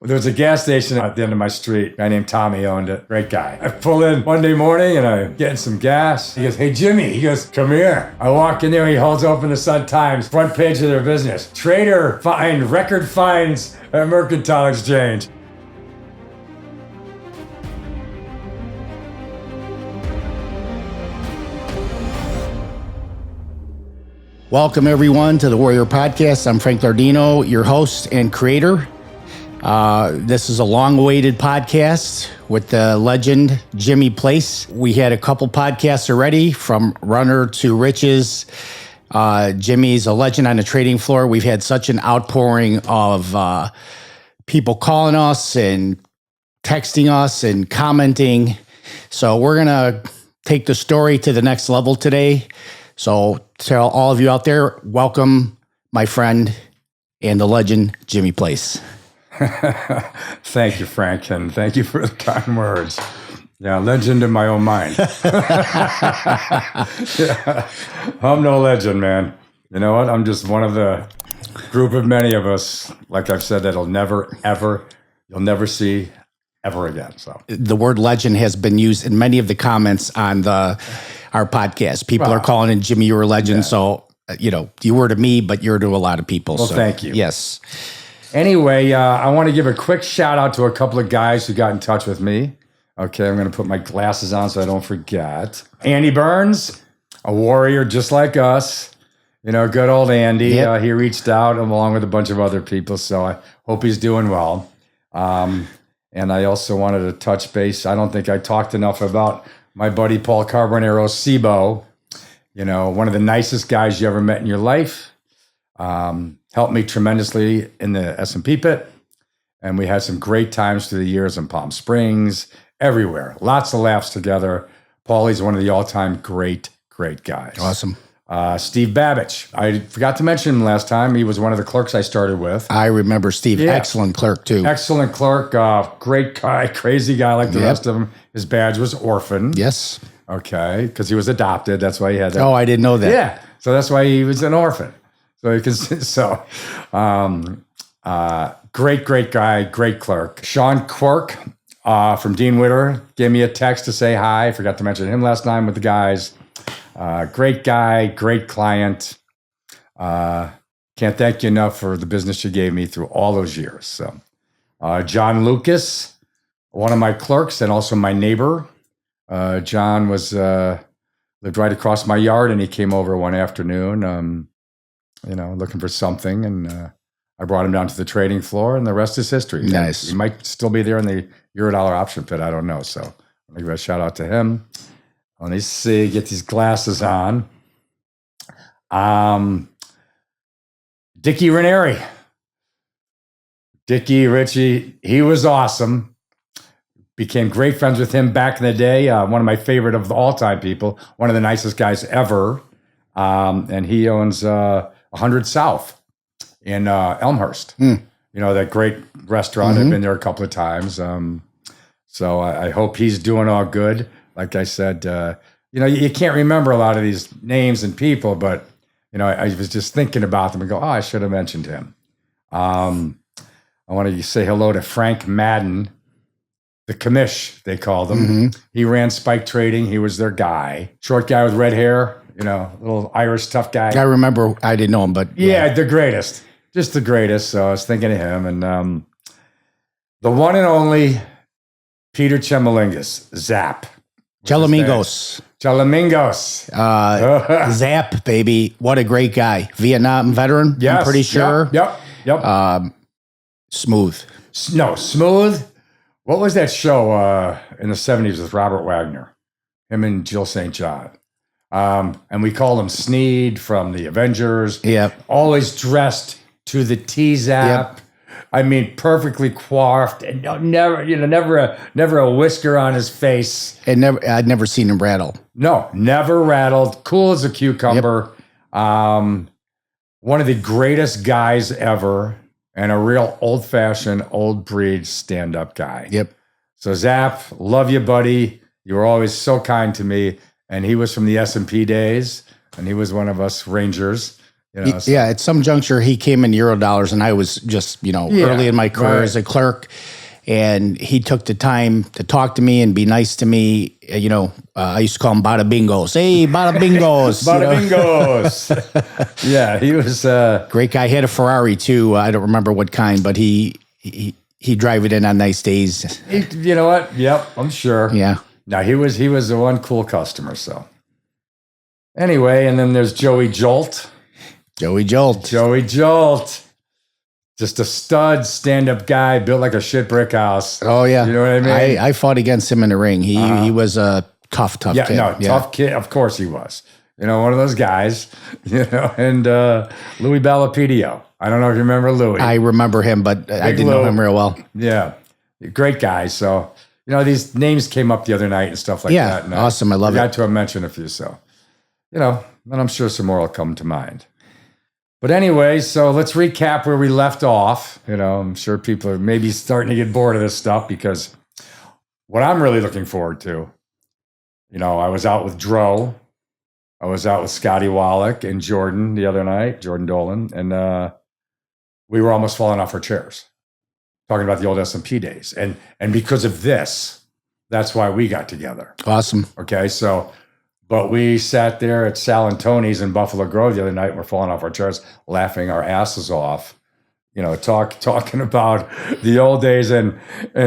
There was a gas station at the end of my street. A guy named Tommy owned it. Great guy. I pull in Monday morning and I'm getting some gas. He goes, "Hey, Jimmy." He goes, "Come here." I walk in there. He holds open the Sun-Times, front page of their business. Trader fined record fines at Mercantile Exchange. Welcome, everyone, to the Warrior Podcast. I'm Frank Lardino, your host and creator. This is a long-awaited podcast with the legend Jimmy Place. We had a couple podcasts already, from Runner to Riches. Jimmy's a legend on the trading floor. We've had such an outpouring of people calling us and texting us and commenting. So we're going to take the story to the next level today. So tell all of you out there, welcome my friend and the legend, Jimmy Place. Thank you, Frank, and thank you for the kind words. Yeah, legend in my own mind. Yeah, I'm no legend, man. You know what? I'm just one of the group of many of us, like I've said, that'll never, ever, you'll never see ever again. So the word legend has been used in many of the comments on our podcast. People are calling in, Jimmy, you're a legend. Yeah. So, you were to me, but you're to a lot of people. Well, so, thank you. Yes. Anyway, I want to give a quick shout out to a couple of guys who got in touch with me. Okay, I'm going to put my glasses on so I don't forget. Andy Burns, a warrior just like us. Good old Andy. Yep. He reached out along with a bunch of other people, so I hope he's doing well. And I also wanted to touch base. I don't think I talked enough about my buddy Paul Carbonero Sibo. One of the nicest guys you ever met in your life. Helped me tremendously in the S&P pit. And we had some great times through the years in Palm Springs, everywhere. Lots of laughs together. Paulie's one of the all-time great guys. Awesome. Steve Babbage. I forgot to mention him last time. He was one of the clerks I started with. I remember Steve. Yeah. Excellent clerk, too. Excellent clerk. Great guy. Crazy guy like the rest of them. His badge was orphan. Yes. Okay. Because he was adopted. That's why he had that. Oh, I didn't know that. Yeah. So that's why he was an orphan. So you can great guy, great clerk. Sean Quirk from Dean Witter gave me a text to say hi. I forgot to mention him last time with the guys. Great guy, great client. Can't thank you enough for the business you gave me through all those years. So, John Lucas, one of my clerks and also my neighbor. John lived right across my yard, and he came over one afternoon. Looking for something, and I brought him down to the trading floor, and the rest is history. Nice. He might still be there in the Eurodollar option pit. I don't know. So I'm going to give a shout out to him. Let me see, get these glasses on. Dickie Ranieri. Dickie Richie, he was awesome. Became great friends with him back in the day. One of my favorite of the all-time people. One of the nicest guys ever. And he owns 100 South in Elmhurst. That great restaurant. Mm-hmm. I've been there a couple of times. So I hope he's doing all good. Like I said, you can't remember a lot of these names and people, but, I was just thinking about them and go, I should have mentioned him. I want to say hello to Frank Madden, the commish, they called him. Mm-hmm. He ran Spike Trading. He was their guy. Short guy with red hair. Little Irish tough guy. I remember, I didn't know him, but... Yeah, the greatest. Just the greatest. So I was thinking of him. And the one and only Peter Chemalingas, Zap. Chalamingos. Zap, baby. What a great guy. Vietnam veteran, yes, I'm pretty sure. Yep. Smooth. Smooth. What was that show in the 70s with Robert Wagner? Him and Jill St. John. And we call him Sneed from the Avengers. Yep. Always dressed to the T-Zap. Yep. I mean, perfectly coiffed and never a whisker on his face. And I'd never seen him rattle. No, never rattled. Cool as a cucumber. Yep. One of the greatest guys ever, and a real old-fashioned, old breed stand-up guy. Yep. So Zap, love you, buddy. You were always so kind to me. And he was from the S&P days, and he was one of us Rangers. Yeah, at some juncture, he came in Eurodollars, and I was just, early in my career as a clerk. And he took the time to talk to me and be nice to me. I used to call him Bada Bingos. Hey, Bada Bingos. Bada Bingos. Yeah, he was great guy. He had a Ferrari too. I don't remember what kind, but he drive it in on nice days. You know what? Yep, I'm sure. Yeah. No, he was the one cool customer. So anyway, and then there's Joey Jolt. Joey Jolt. Just a stud stand-up guy, built like a shit brick house. Oh, yeah. You know what I mean? I fought against him in the ring. He was a tough kid. Tough kid. Of course he was. One of those guys, and Louis Balapidio. I don't know if you remember Louis. I remember him, but I didn't know him real well. Yeah. Great guy. So, these names came up the other night and stuff like that. And awesome. I love it. I got to mention a few. So, and I'm sure some more will come to mind. But anyway, so let's recap where we left off. I'm sure people are maybe starting to get bored of this stuff because what I'm really looking forward to, I was out with Dro. I was out with Scotty Wallach and Jordan the other night, Jordan Dolan, and we were almost falling off our chairs talking about the old S&P days. And because of this, that's why we got together. Awesome. Okay, so... But we sat there at Sal and Tony's in Buffalo Grove the other night. We're falling off our chairs, laughing our asses off, talking about the old days and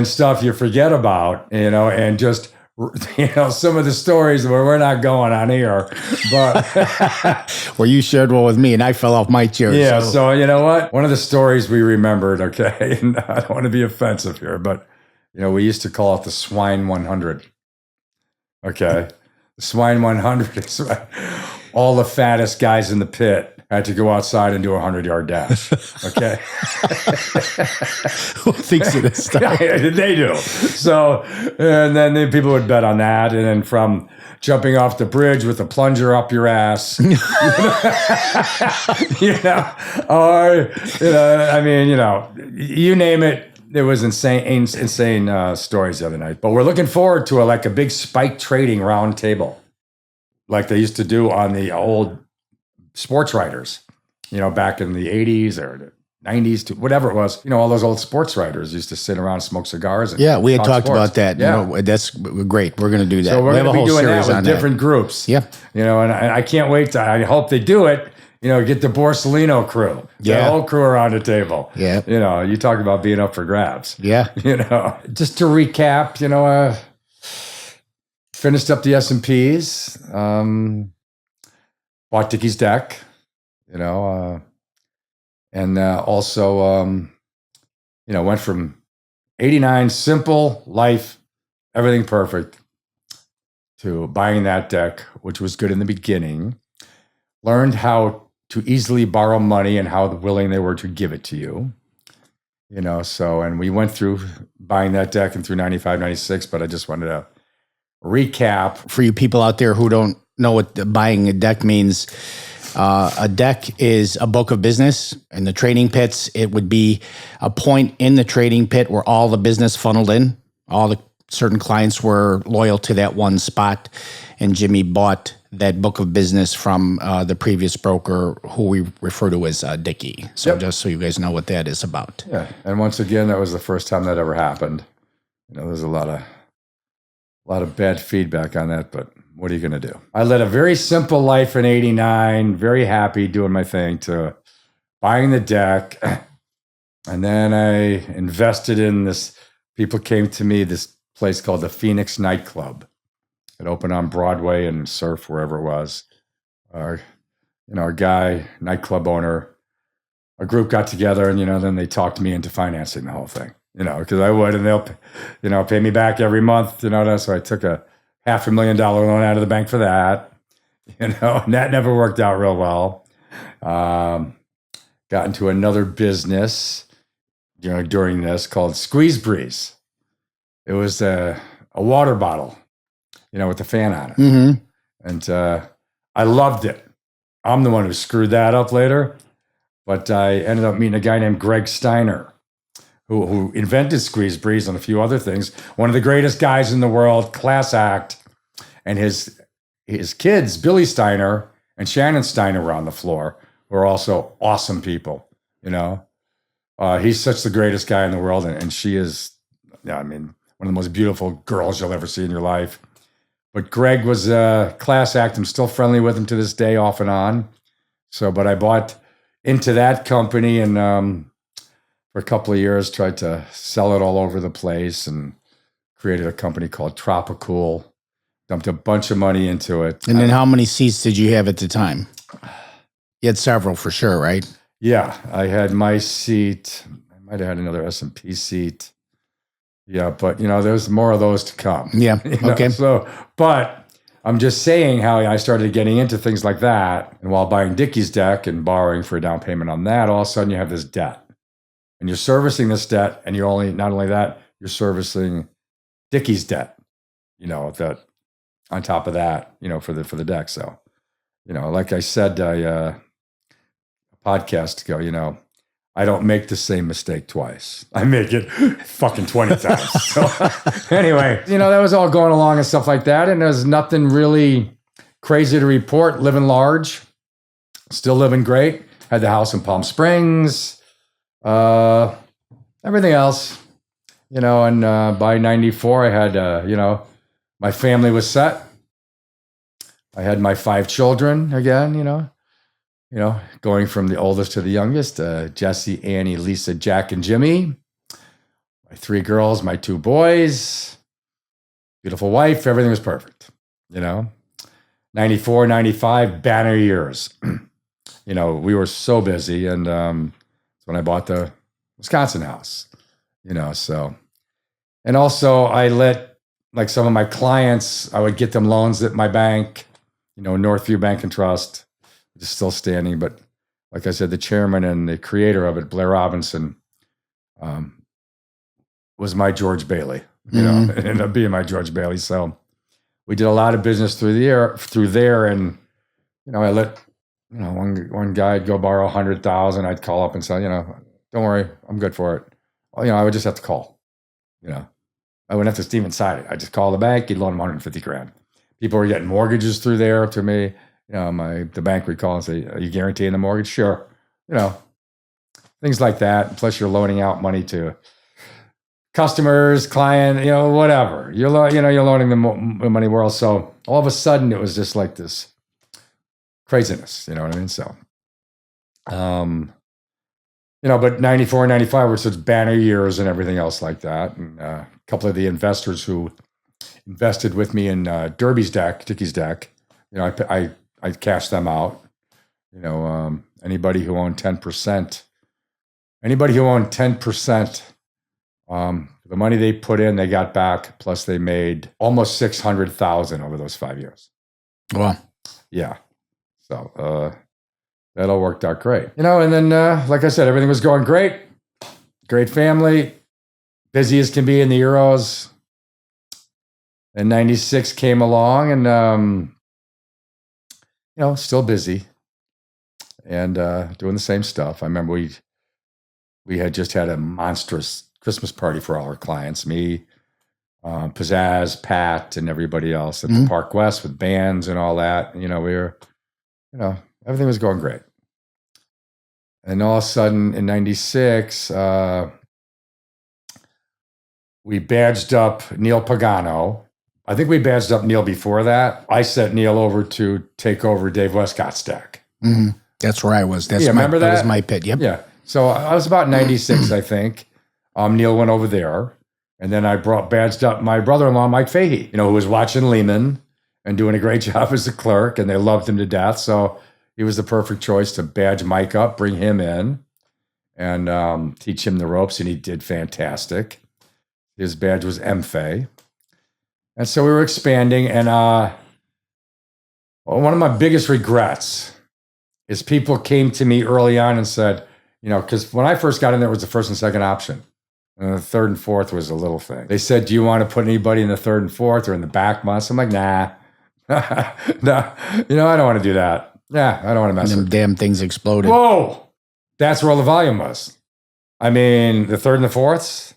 stuff you forget about, and just, some of the stories where we're not going on here. But well, you shared one with me, and I fell off my chair. Yeah. So you know what? One of the stories we remembered. Okay, and I don't want to be offensive here, but we used to call it the Swine 100. Okay. Swine 100 is all the fattest guys in the pit had to go outside and do a 100-yard dash. Okay. Who thinks of this stuff? They do. So, and then people would bet on that. And then from jumping off the bridge with a plunger up your ass, you name it. It was insane stories the other night. But we're looking forward to a big spike trading round table, like they used to do on the old sports writers, back in the 80s or the 90s, to whatever it was. All those old sports writers used to sit around and smoke cigars. And we had talked sports. about that. Yeah. That's great. We're going to do that. So we're going to be doing that with different groups. Yeah. And I can't wait I hope they do it. Get the Borsellino crew. The whole crew around the table. Yeah. You talk about being up for grabs. Yeah. Just to recap, finished up the S&Ps, bought Dickie's deck, and also, went from 89, simple life, everything perfect, to buying that deck, which was good in the beginning. Learned how to easily borrow money and how willing they were to give it to you, and we went through buying that deck and through 95, 96, but I just wanted to recap. For you people out there who don't know what buying a deck means, a deck is a book of business. In the trading pits, it would be a point in the trading pit where all the business funneled in. All the certain clients were loyal to that one spot, and Jimmy bought that book of business from the previous broker, who we refer to as Dickie. So just so you guys know what that is about. Yeah, and once again, that was the first time that ever happened. There's a lot of bad feedback on that, but what are you going to do? I led a very simple life in 89, very happy doing my thing, to buying the deck. And then I invested in this. People came to me, this place called the Phoenix Nightclub. It opened on Broadway and Surf, wherever it was. Our guy, nightclub owner, a group got together, and then they talked me into financing the whole thing. Because I would, and they'll, pay me back every month. So I took a $500,000 loan out of the bank for that. And that never worked out real well. Got into another business, during this called Squeeze Breeze. It was a water bottle, with the fan on it. Mm-hmm. And I loved it. I'm the one who screwed that up later. But I ended up meeting a guy named Greg Steiner, who invented Squeeze Breeze and a few other things. One of the greatest guys in the world, class act. And his kids, Billy Steiner and Shannon Steiner, were on the floor, who are also awesome people, you know. He's such the greatest guy in the world, and she is, yeah, I mean, one of the most beautiful girls you'll ever see in your life. But Greg was a class act. I'm still friendly with him to this day, off and on. So, but I bought into that company and for a couple of years tried to sell it all over the place and created a company called Tropicool. Dumped a bunch of money into it. And then how many seats did you have at the time? You had several for sure, right? Yeah, I had my seat. I might have had another S&P seat. Yeah, but there's more of those to come. Yeah. Okay. So, but I'm just saying how I started getting into things like that. And while buying Dickey's deck and borrowing for a down payment on that, all of a sudden you have this debt. And you're servicing this debt, and not only that, you're servicing Dickey's debt, that on top of that, for the deck. So, like I said, a podcast ago, I don't make the same mistake twice. I make it fucking 20 times. So anyway, that was all going along and stuff like that. And there's nothing really crazy to report. Living large, still living great. Had the house in Palm Springs, everything else, and by 94, I had, my family was set. I had my 5 children again, going from the oldest to the youngest, Jesse, Annie, Lisa, Jack, and Jimmy. My 3 girls, my 2 boys, beautiful wife, everything was perfect, 94, 95, banner years. We were so busy, and that's when I bought the Wisconsin house, so. And also I let, like, some of my clients, I would get them loans at my bank, Northview Bank and Trust. It's still standing, but like I said, the chairman and the creator of it, Blair Robinson, was my George Bailey. It ended up being my George Bailey. So we did a lot of business through there, and I let one guy go borrow $100,000. I'd call up and say, don't worry, I'm good for it. Well, I would just have to call. I wouldn't have to even sign it. I just call the bank. He'd loan him $150,000. People were getting mortgages through there to me. The bank would call and say, "Are you guaranteeing the mortgage?" Sure. Things like that. Plus, you're loaning out money to customers, client, whatever. You're loaning the money world. So all of a sudden, it was just like this craziness. You know what I mean? So, but 94, 95 were such banner years and everything else like that. And a couple of the investors who invested with me in Dickey's deck, I cashed them out. Anybody who owned 10%, the money they put in, they got back. Plus, they made almost $600,000 over those 5 years. Wow. Yeah. So that all worked out great. And then, like I said, everything was going great. Great family, busy as can be in the Euros. And 96 came along, and still busy and doing the same stuff. I remember we had just had a monstrous Christmas party for all our clients, me, Pizzazz, Pat, and everybody else at the Park West with bands and all that. We were, everything was going great. And all of a sudden in 96, we badged up Neil Pagano. I think we badged up Neil before that. I sent Neil over to take over Dave Westcott's deck. Mm-hmm. That's where I was. Remember that? That was my pit. Yep. Yeah. So I was about 96, I think. Neil went over there. And then I badged up my brother-in-law, Mike Fahey, who was watching Lehman and doing a great job as a clerk. And they loved him to death. So he was the perfect choice to badge Mike up, bring him in, and teach him the ropes. And he did fantastic. His badge was MFA. And so we were expanding, and one of my biggest regrets is people came to me early on and said, because when I first got in there, it was the first and second option. And the third and fourth was a little thing. They said, "Do you want to put anybody in the third and fourth or in the back months?" I'm like, nah. No, I don't want to do that. Yeah, I don't want to mess with them. Damn things exploded. Whoa! That's where all the volume was. I mean, the third and the fourths,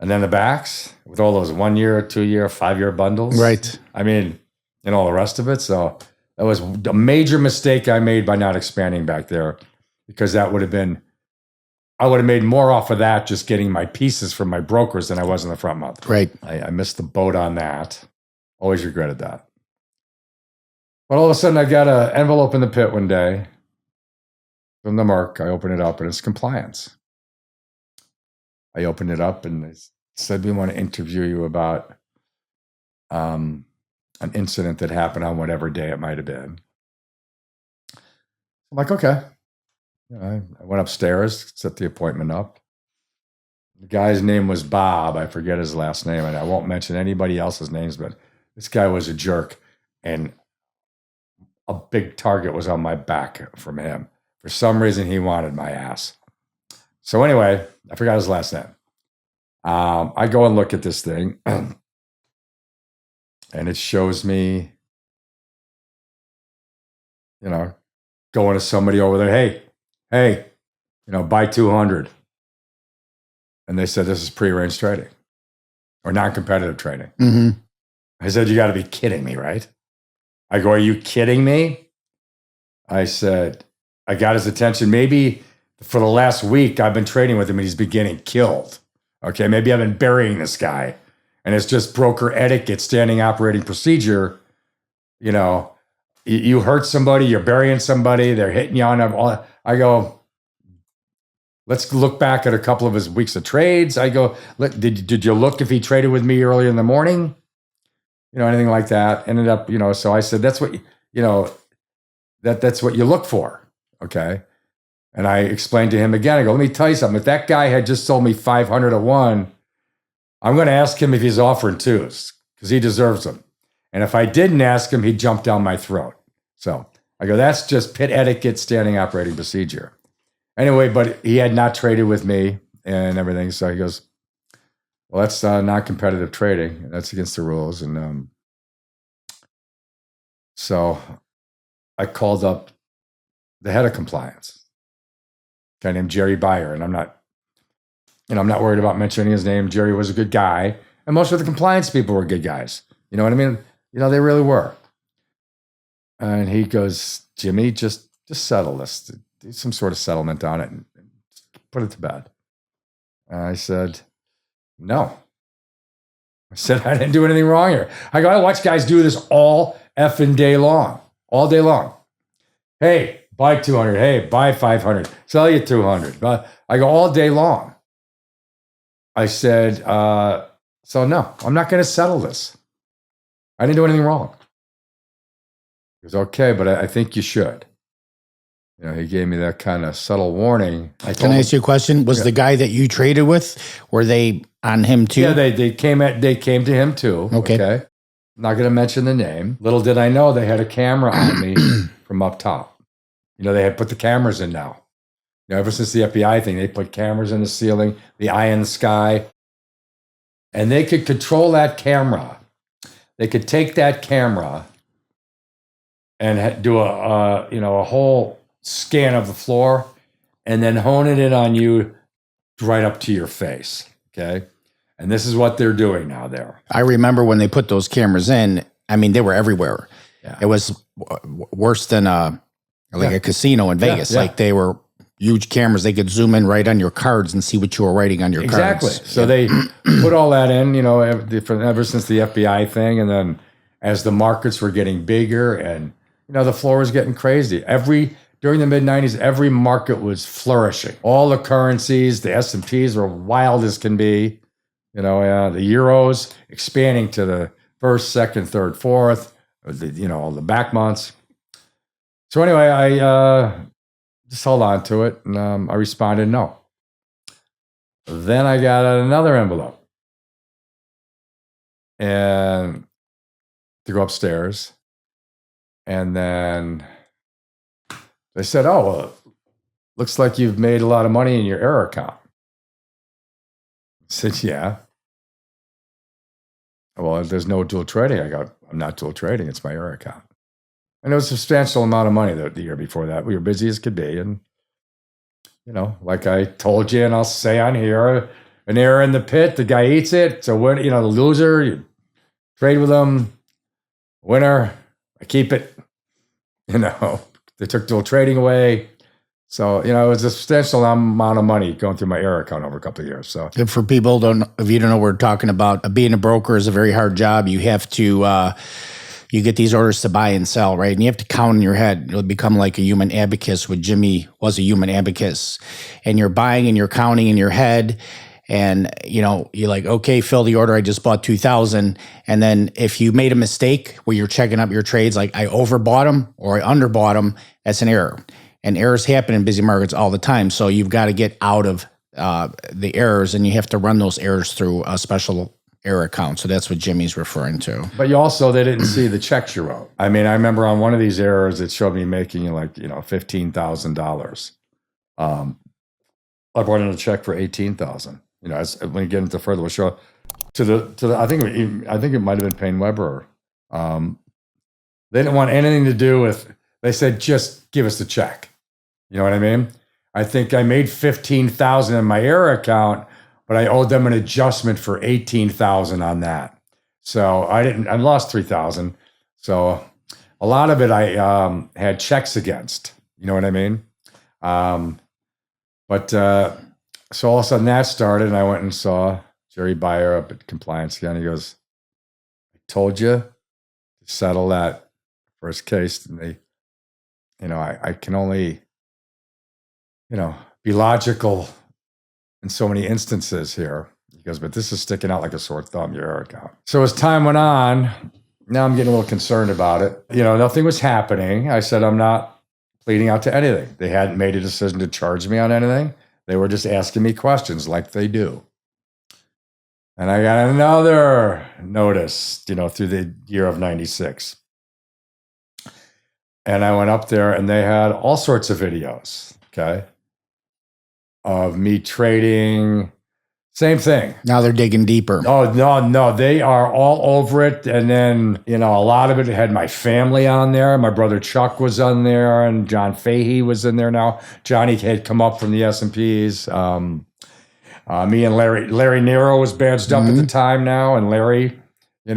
and then the backs with all those 1 year, 2 year, 5 year bundles. Right. I mean, and all the rest of it. So That was a major mistake I made by not expanding back there, because that would have been, I would have made more off of that just getting my pieces from my brokers than I was in the front month. Right. I missed the boat on that. Always regretted that. But all of a sudden, I got an envelope in the pit one day from the Merc. I open it up, and it's compliance. I opened it up, and they said, we want to interview you about an incident that happened on whatever day it might have been. I'm like, okay. I went upstairs, set the appointment up. The guy's name was Bob. I forget his last name, and I won't mention anybody else's names, but this guy was a jerk, and a big target was on my back from him. For some reason, he wanted my ass. So anyway, I forgot his last name. I go and look at this thing, and it shows me, going to somebody over there, hey, buy 200. And they said, this is prearranged trading or non-competitive trading. Mm-hmm. I said, you got to be kidding me, right? I go, are you kidding me? I said, I got his attention. Maybe for the last week, I've been trading with him and he's been getting killed. Okay, maybe I've been burying this guy. And it's just broker etiquette, standing operating procedure. You hurt somebody, you're burying somebody, they're hitting you on all. I go, let's look back at a couple of his weeks of trades. I go, did you look if he traded with me earlier in the morning? Anything like that. Ended up, so I said, that's what, that's what you look for. Okay. And I explained to him again, I go, let me tell you something. If that guy had just sold me 500 at one, I'm going to ask him if he's offering twos because he deserves them. And if I didn't ask him, he'd jump down my throat. So I go, that's just pit etiquette, standing operating procedure. Anyway, but he had not traded with me and everything. So he goes, well, that's non-competitive trading. That's against the rules. And so I called up the head of compliance, a guy named Jerry Beyer. And I'm not worried about mentioning his name. Jerry was a good guy. And most of the compliance people were good guys. You know what I mean? They really were. And he goes, Jimmy, just settle this. Do some sort of settlement on it and put it to bed. And I said, no. I said, I didn't do anything wrong here. I go, I watch guys do this all effing day long. All day long. Hey, buy 200. Hey, buy 500. Sell you 200. But I go all day long. I said, so no, I'm not going to settle this. I didn't do anything wrong. He goes, okay, but I think you should. He gave me that kind of subtle warning. Can I ask you a question? Was the guy that you traded with, were they on him too? Yeah, they came to him too. Okay. I'm not going to mention the name. Little did I know they had a camera on me from up top. They had put the cameras in now. Ever since the FBI thing, they put cameras in the ceiling, the eye in the sky, and they could control that camera. They could take that camera and do a whole scan of the floor and then hone it in on you right up to your face. Okay. And this is what they're doing now there. I remember when they put those cameras in, they were everywhere. Yeah. It was worse than a casino in Vegas. Yeah. Like they were huge cameras. They could zoom in right on your cards and see what you were writing on your cards. Exactly. So they put all that in, ever since the FBI thing. And then as the markets were getting bigger and, the floor was getting crazy. During the mid-90s, every market was flourishing. All the currencies, the S&Ps were wild as can be. The euros expanding to the first, second, third, fourth, all the back months. So anyway, I just held on to it, and I responded no. Then I got another envelope and to go upstairs. And then they said, oh, well, looks like you've made a lot of money in your error account. I said, yeah. Well, there's no dual trading. I go, I'm not dual trading. It's my error account. And it was a substantial amount of money the year before that. We were busy as could be. And, like I told you, and I'll say on here, an error in the pit, the guy eats it. So when, the loser, you trade with him. Winner, I keep it. They took dual trading away. So, it was a substantial amount of money going through my error account over a couple of years. So, If for people if you don't know what we're talking about, being a broker is a very hard job. You have to, you get these orders to buy and sell, right? And you have to count in your head. You'll become like a human abacus, what Jimmy was a human abacus. And you're buying and you're counting in your head. And, you're like, okay, fill the order. I just bought 2,000. And then if you made a mistake where you're checking up your trades, like I overbought them or I underbought them, that's an error. And errors happen in busy markets all the time. So you've got to get out of the errors, and you have to run those errors through a special error account. So that's what Jimmy's referring to. But they didn't see the checks you wrote. I mean, I remember on one of these errors, it showed me making like, $15,000. I brought in a check for $18,000. When you get into further, we'll show to the. I think it might have been Payne Weber. They didn't want anything to do with. They said just give us the check. You know what I mean? I think I made $15,000 in my error account, but I owed them an adjustment for $18,000 on that. So I lost $3,000. So a lot of it I had checks against. You know what I mean? So all of a sudden that started, and I went and saw Jerry Beyer up at Compliance again. He goes, I told you to settle that first case. And they, I can only, be logical in so many instances here. He goes, but this is sticking out like a sore thumb, your error account. So as time went on, now I'm getting a little concerned about it. Nothing was happening. I said, I'm not pleading out to anything. They hadn't made a decision to charge me on anything. They were just asking me questions like they do. And I got another notice, through the year of 96. And I went up there and they had all sorts of videos, okay, of me trading. Same thing. Now they're digging deeper. Oh, no. They are all over it. And then, a lot of it had my family on there. My brother Chuck was on there, and John Fahey was in there now. Johnny had come up from the S&Ps. Me and Larry Nero was badged up at the time now. And Larry, they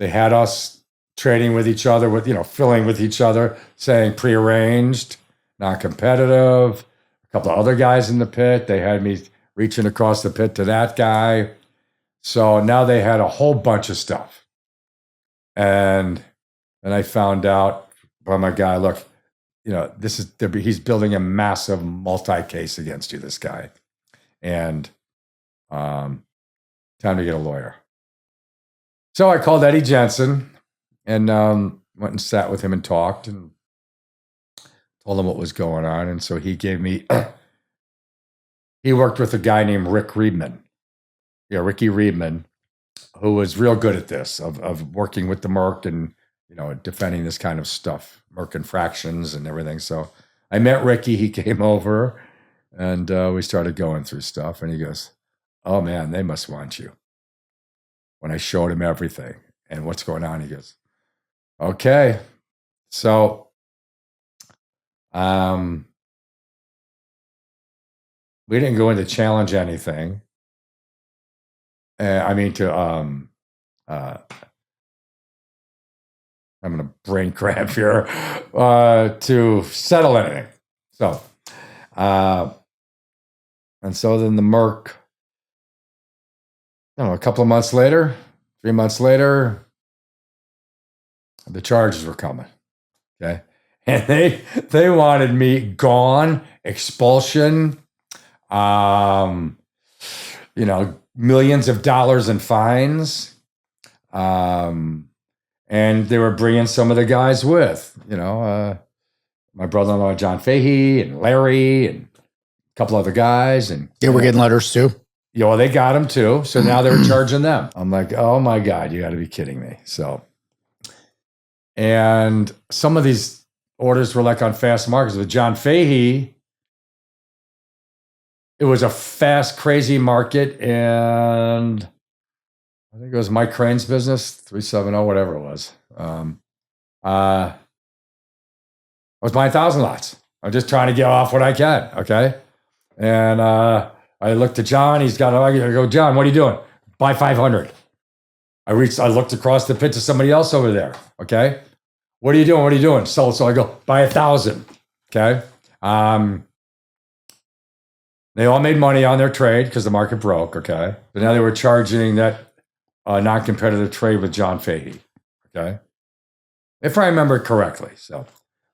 had us trading with each other, filling with each other, saying prearranged, not competitive. A couple of other guys in the pit. They had me reaching across the pit to that guy. So now they had a whole bunch of stuff. And then I found out by my guy, look, he's building a massive multi-case against you, this guy. And time to get a lawyer. So I called Eddie Jensen and went and sat with him and talked and told him what was going on. And so he gave me... He worked with a guy named Ricky Riedman, who was real good at this, of working with the Merc and, defending this kind of stuff, Merc infractions and everything. So I met Ricky, he came over, and we started going through stuff. And he goes, oh man, they must want you. When I showed him everything and what's going on, he goes, okay. So, we didn't go in to challenge anything. I'm going to brain cramp here, to settle anything. So, and so then the Merc, a couple of months later, 3 months later, the charges were coming. Okay. And they wanted me gone, expulsion, millions of dollars in fines. And they were bringing some of the guys with, my brother-in-law, John Fahey, and Larry, and a couple other guys. And they were getting letters too. Yeah, well, they got them too. So now they were charging them. I'm like, oh my God, you got to be kidding me. So, and some of these orders were like on fast markets. With John Fahey, it was a fast, crazy market, and I think it was Mike Crane's business, 370, whatever it was. I was buying 1,000 lots. I'm just trying to get off what I can, okay? And I looked at John. I go, John, what are you doing? Buy 500. I looked across the pit to somebody else over there, okay? what are you doing? What are you doing? So I go, buy 1,000. Okay. They all made money on their trade because the market broke. Okay. But now they were charging that non-competitive trade with John Fahey. Okay. If I remember correctly.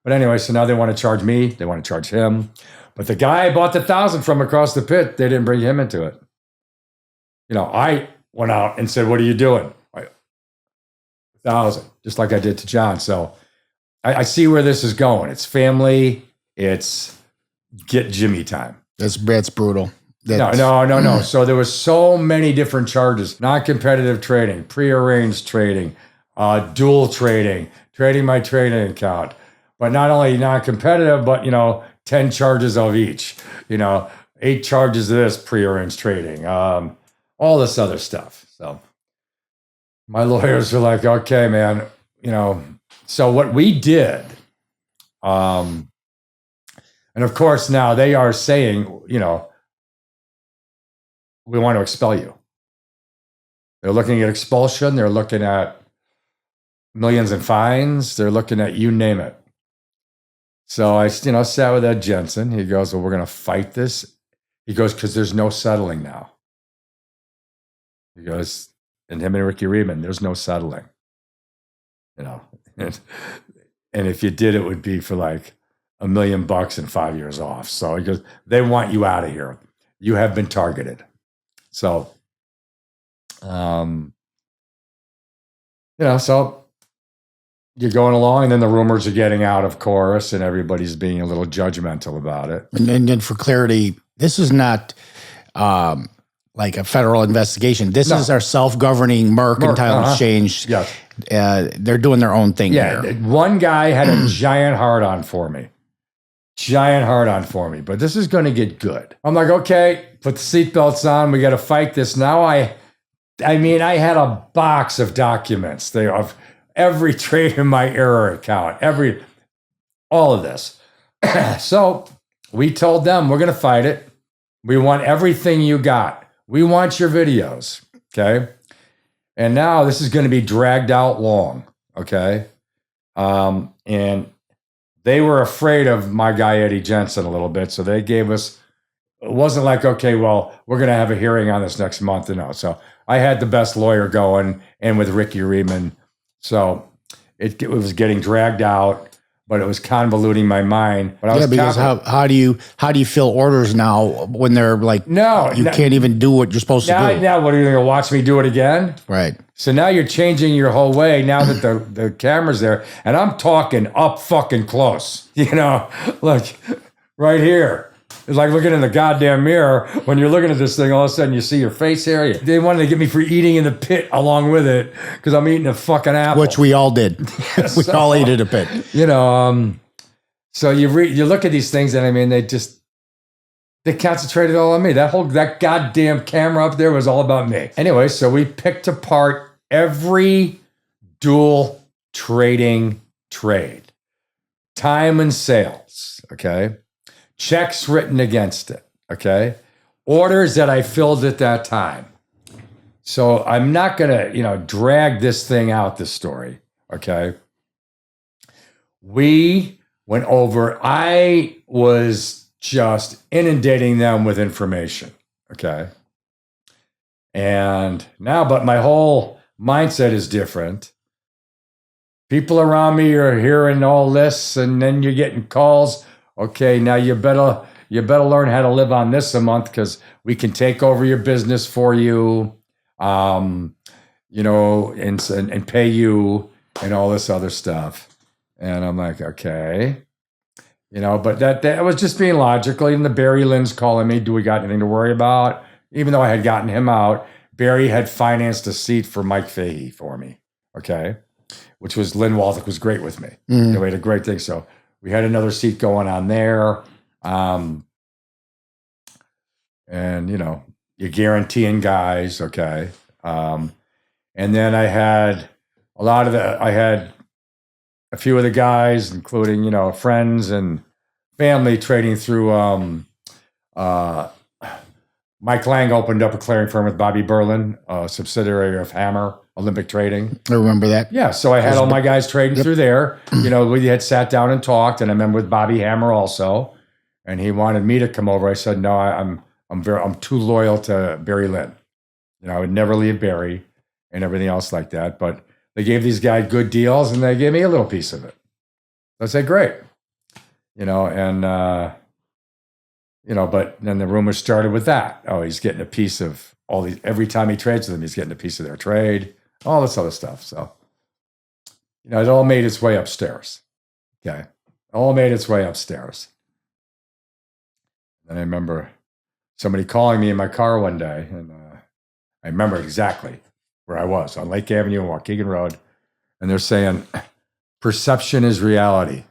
But anyway, so now they want to charge me. They want to charge him. But the guy I bought the 1,000 from across the pit, they didn't bring him into it. I went out and said, what are you doing? 1,000, just like I did to John. So I see where this is going. It's family. It's get Jimmy time. That's brutal. No. So there was so many different charges: non-competitive trading, prearranged trading, dual trading, trading my trading account. But not only non-competitive, but 10 charges of each. 8 charges of this prearranged trading. All this other stuff. So my lawyers were like, okay, man, So what we did, and of course now they are saying, we want to expel you. They're looking at expulsion. They're looking at millions in fines. They're looking at you name it. So I, sat with Ed Jensen. He goes, well, we're going to fight this. He goes, because there's no settling now. He goes, and him and Ricky Riedman, there's no settling. And if you did, it would be for like $1 million and 5 years off. So he goes, they want you out of here. You have been targeted. So, so you're going along, and then the rumors are getting out, of course, and everybody's being a little judgmental about it. And then for clarity, this is not like a federal investigation. This is our self-governing mercantile exchange. Yes. They're doing their own thing here. One guy had a giant hard-on for me. But this is going to get good. I'm like, okay, put the seatbelts on. We got to fight this. Now I had a box of documents. Of every trade in my error account, all of this. So we told them, we're going to fight it. We want everything you got. We want your videos. Okay. And now this is going to be dragged out long. Okay. And they were afraid of my guy, Eddie Jensen, a little bit. So they gave us, it wasn't like, okay, well, we're going to have a hearing on this next month. So I had the best lawyer going, and with Ricky Riedman. So it was getting dragged out, but it was convoluting my mind. But I was because how do you fill orders now when they're like, you can't even do what you're supposed to do? Now, what are you going to watch me do it again? Right. So now you're changing your whole way now that the camera's there, and I'm talking up fucking close. Look right here. It's like looking in the goddamn mirror. When you're looking at this thing, all of a sudden you see your face here. They wanted to get me for eating in the pit along with it because I'm eating a fucking apple. Which we all did. We all ate at a pit. So you look at these things, and they concentrated all on me. That goddamn camera up there was all about me. Anyway, so we picked apart every dual trading trade. Time and sales, okay? Checks written against it, okay? Orders that I filled at that time. So I'm not going to, drag this thing out, this story, okay? We went over, I was just inundating them with information, okay? And now, but my whole mindset is different. People around me are hearing all this, and then you're getting calls. Okay, now you better learn how to live on this a month because we can take over your business for you, and pay you and all this other stuff. And I'm like, okay, but that was just being logical. Even the Barry Lynn's calling me. Do we got anything to worry about? Even though I had gotten him out, Barry had financed a seat for Mike Fahey for me. Okay, which was Lynn Waldick was great with me. We had a great thing. So we had another seat going on there. And, you're guaranteeing guys, okay. And then I had a few of the guys, including, friends and family trading through Mike Lang opened up a clearing firm with Bobby Berlin, a subsidiary of Hammer Olympic Trading. I remember that. Yeah, so I had all my guys trading through there. We had sat down and talked, and I remember with Bobby Hammer also, and he wanted me to come over. I said, no, I'm too loyal to Barry Lynn. I would never leave Barry and everything else like that. But they gave these guys good deals, and they gave me a little piece of it. So I said, great. But then the rumors started with that. Oh, he's getting a piece of all these. Every time he trades with them, he's getting a piece of their trade. All this other stuff. So, it all made its way upstairs. Okay, all made its way upstairs. And I remember somebody calling me in my car one day, and I remember exactly where I was on Lake Avenue and Waukegan Road, and they're saying, "Perception is reality."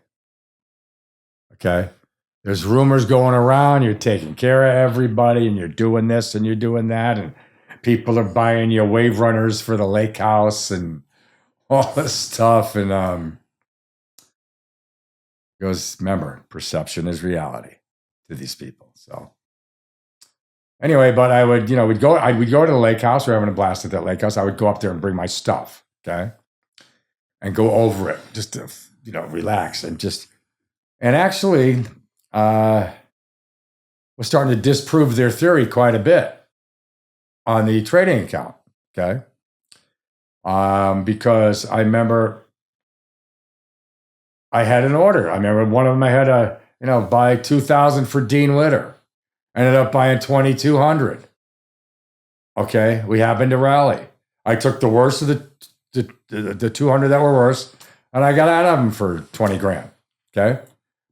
Okay. There's rumors going around. You're taking care of everybody, and you're doing this and you're doing that, and people are buying you wave runners for the lake house and all this stuff. And he goes, remember, perception is reality to these people. So anyway, but I would, we'd go to the lake house. We're having a blast at that lake house. I would go up there and bring my stuff, okay, and go over it just to, relax and actually. Was starting to disprove their theory quite a bit on the trading account, okay? Because I remember I had an order. I remember one of them I had to, buy 2,000 for Dean Witter. Ended up buying 2,200. Okay, we happened to rally. I took the worst of the 200 that were worse, and I got out of them for 20 grand, okay?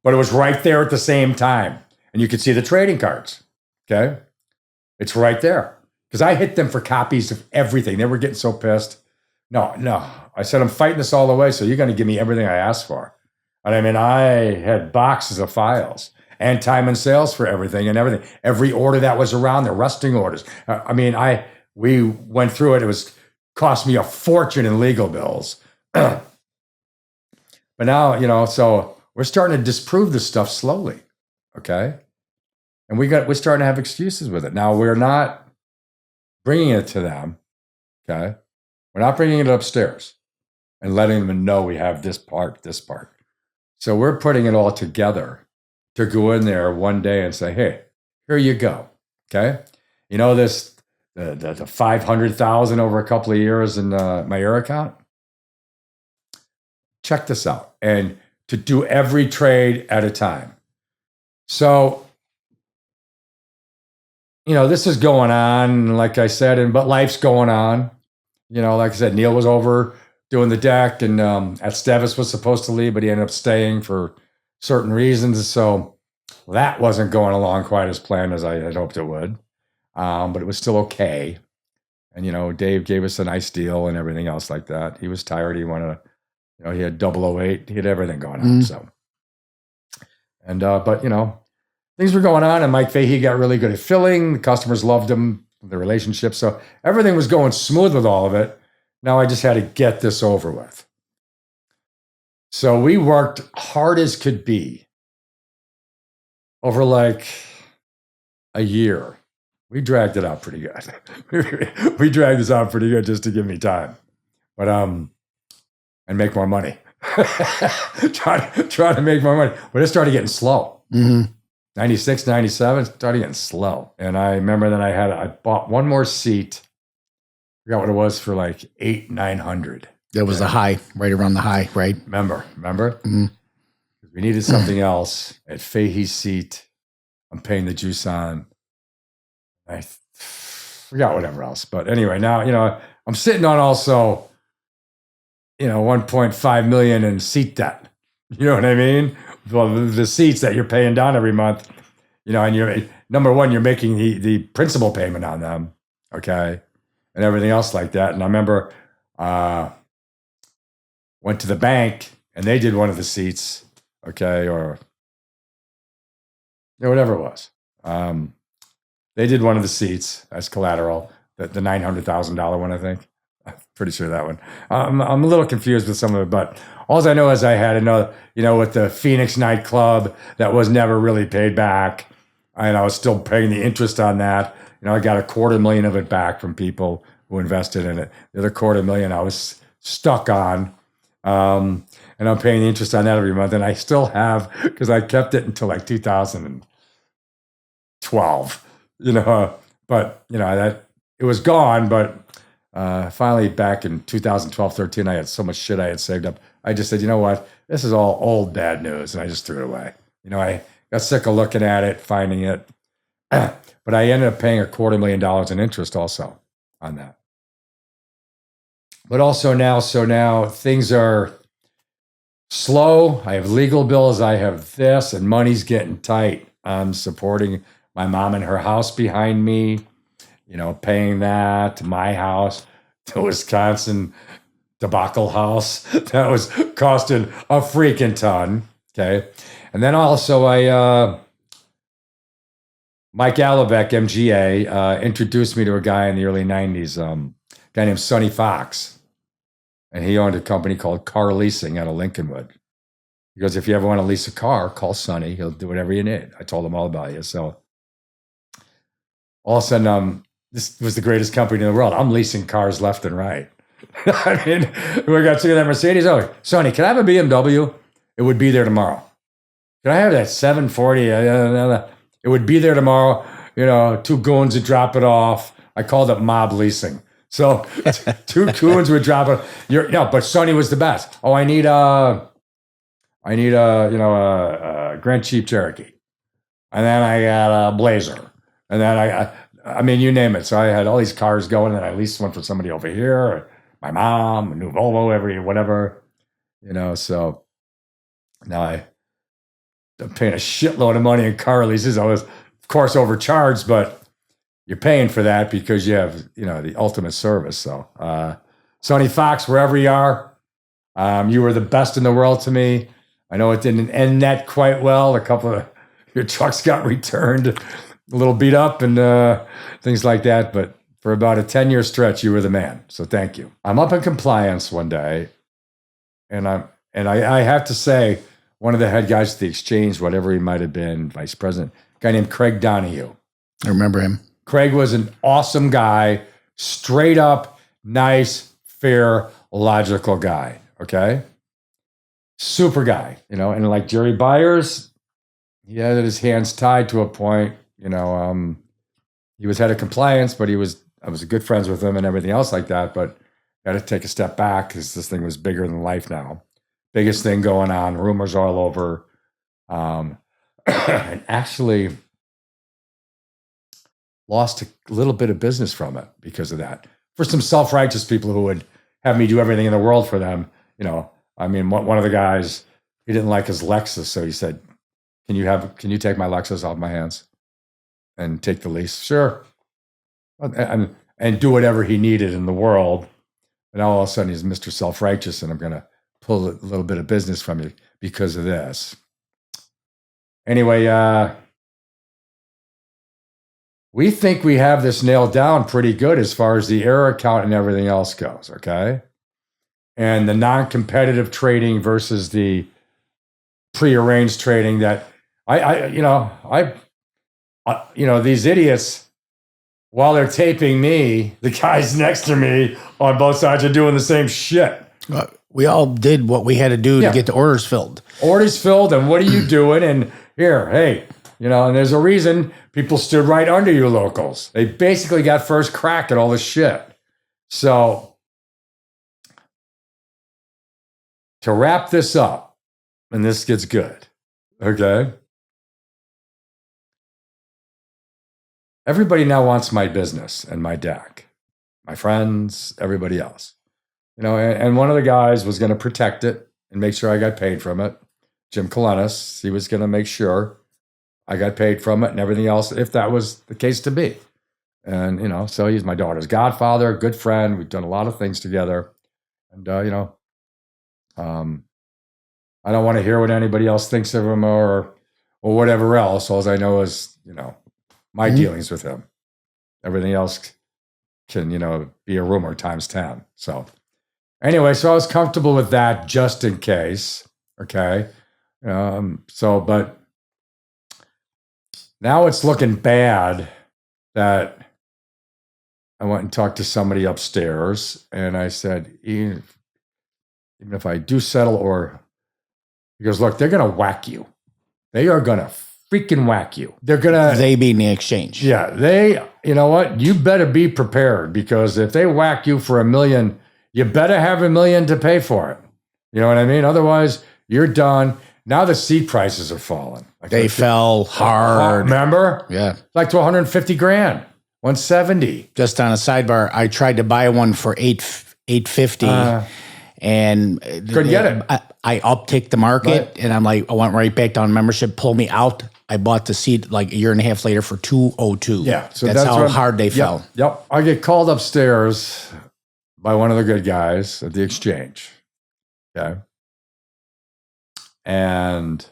But it was right there at the same time. And you could see the trading cards, okay? It's right there. Because I hit them for copies of everything. They were getting so pissed. No. I said, I'm fighting this all the way, so you're going to give me everything I asked for. And I mean, I had boxes of files and time and sales for everything and everything. Every order that was around, the rusting orders. We went through it. It was cost me a fortune in legal bills. But now, so... We're starting to disprove this stuff slowly, okay? And we're starting to have excuses with it. Now, we're not bringing it to them, okay? We're not bringing it upstairs and letting them know we have this part. So we're putting it all together to go in there one day and say, hey, here you go, okay? This, the 500,000 over a couple of years in my Air account? Check this out. And to do every trade at a time. So, this is going on, like I said, but life's going on. Like I said, Neil was over doing the deck, and Esteves was supposed to leave, but he ended up staying for certain reasons. So that wasn't going along quite as planned as I had hoped it would. But it was still okay. And, Dave gave us a nice deal and everything else like that. He was tired. He wanted to, he had 008, he had everything going on. So, and, but, things were going on, and Mike Fahey got really good at filling. The customers loved him, the relationship. So everything was going smooth with all of it. Now I just had to get this over with. So we worked hard as could be over like a year. We dragged it out pretty good. We dragged this out pretty good just to give me time. But, and make more money. try to make more money. But it started getting slow. 96, 97, started getting slow. And I remember that I bought one more seat. I forgot what it was for like 800-900. That was the high, right around the high, right? Remember? We needed something else at Fahey's seat. I'm paying the juice on. I forgot whatever else. But anyway, now, I'm sitting on also, $1.5 million in seat debt. You know what I mean? Well, the seats that you're paying down every month, and you're, number one, you're making the principal payment on them, okay? And everything else like that. And I remember went to the bank and they did one of the seats, okay, or whatever it was. They did one of the seats as collateral, the $900,000 one, I think. I'm pretty sure that one. I'm a little confused with some of it, but all I know is I had another, with the Phoenix nightclub that was never really paid back, and I was still paying the interest on that. I got $250,000 of it back from people who invested in it. The other $250,000 I was stuck on. And I'm paying the interest on that every month. And I still have, because I kept it until like 2012, but that it was gone. But finally back in 2012, 13, I had so much shit I had saved up. I just said, you know what? This is all old bad news. And I just threw it away. I got sick of looking at it, finding it. But I ended up paying $250,000 in interest also on that. But also now things are slow. I have legal bills. I have this, and money's getting tight. I'm supporting my mom and her house behind me, paying that, my house, the Wisconsin debacle house. That was costing a freaking ton. Okay. And then also Mike Alabek, MGA, introduced me to a guy in the early 90s, a guy named Sonny Fox. And he owned a company called Car Leasing out of Lincolnwood. He goes, if you ever want to lease a car, call Sonny. He'll do whatever you need. I told him all about you. So all of a sudden, this was the greatest company in the world. I'm leasing cars left and right. I mean, we got to that Mercedes. Oh, Sonny, can I have a BMW? It would be there tomorrow. Can I have that 740? It would be there tomorrow. Two goons would drop it off. I called it mob leasing. So two goons would drop it. But Sonny was the best. Oh, I need a Grand Jeep Cherokee, and then I got a Blazer, and then I mean, you name it. So I had all these cars going, and I leased one for somebody over here, my mom, a new Volvo, whatever. So now I'm paying a shitload of money in car leases. I was, of course, overcharged, but you're paying for that because you have, the ultimate service. So, Sonny Fox, wherever you are, you were the best in the world to me. I know it didn't end that quite well. A couple of your trucks got returned, a little beat up and things like that. But for about a 10-year stretch, you were the man. So thank you. I'm up in compliance one day, and I have to say, one of the head guys at the exchange, whatever he might have been, vice president, a guy named Craig Donahue. I remember him. Craig was an awesome guy, straight up, nice, fair, logical guy. Okay? Super guy, and like Jerry Byers, he had his hands tied to a point, he was head of compliance, but I was good friends with him and everything else like that, but got to take a step back because this thing was bigger than life now. Biggest thing going on, rumors all over. And actually lost a little bit of business from it because of that. For some self-righteous people who would have me do everything in the world for them, I mean, one of the guys, he didn't like his Lexus, so he said, can you take my Lexus off my hands and take the lease? Sure. And do whatever he needed in the world. And all of a sudden he's Mr. Self-Righteous, and I'm going to pull a little bit of business from you because of this. Anyway, we think we have this nailed down pretty good as far as the error account and everything else goes, okay? And the non-competitive trading versus the prearranged trading that these idiots, while they're taping me, the guys next to me on both sides are doing the same shit. We all did what we had to do to get the orders filled. Orders filled, and what are you doing? And here, hey, and there's a reason people stood right under you locals. They basically got first crack at all this shit. So to wrap this up, and this gets good, okay? Everybody now wants my business and my deck, my friends, everybody else. And one of the guys was going to protect it and make sure I got paid from it. Jim Kalenis, he was going to make sure I got paid from it and everything else, if that was the case to be. And, so he's my daughter's godfather, good friend. We've done a lot of things together. And, I don't want to hear what anybody else thinks of him or whatever else. All I know is, my dealings with him. Everything else can, be a rumor times 10. So anyway, so I was comfortable with that just in case. Okay. But now it's looking bad that I went and talked to somebody upstairs, and I said, even if I do settle, or he goes, look, they're going to whack you. They are going to freaking whack you. They're going to. They being the exchange. Yeah, you know what? You better be prepared, because if they whack you for $1 million, you better have $1 million to pay for it. You know what I mean? Otherwise, you're done. Now the seed prices are falling. Like They fell hard. Remember? Yeah. Like to 150 grand, 170. Just on a sidebar, I tried to buy one for $850, and couldn't get it. I upticked the market, and I'm like, I went right back down membership, pulled me out. I bought the seed like a year and a half later for $202. Yeah, so that's how what hard they fell. Yep. I get called upstairs by one of the good guys at the exchange. Okay. And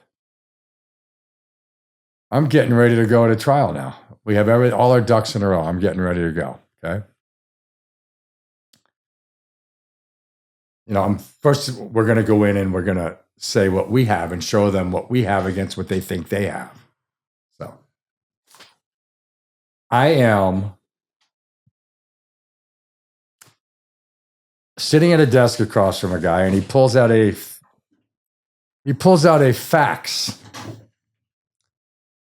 I'm getting ready to go to trial now. We have all our ducks in a row. I'm getting ready to go. Okay. You know, first we're going to go in and we're going to say what we have and show them what we have against what they think they have. So I am sitting at a desk across from a guy, and he pulls out a fax,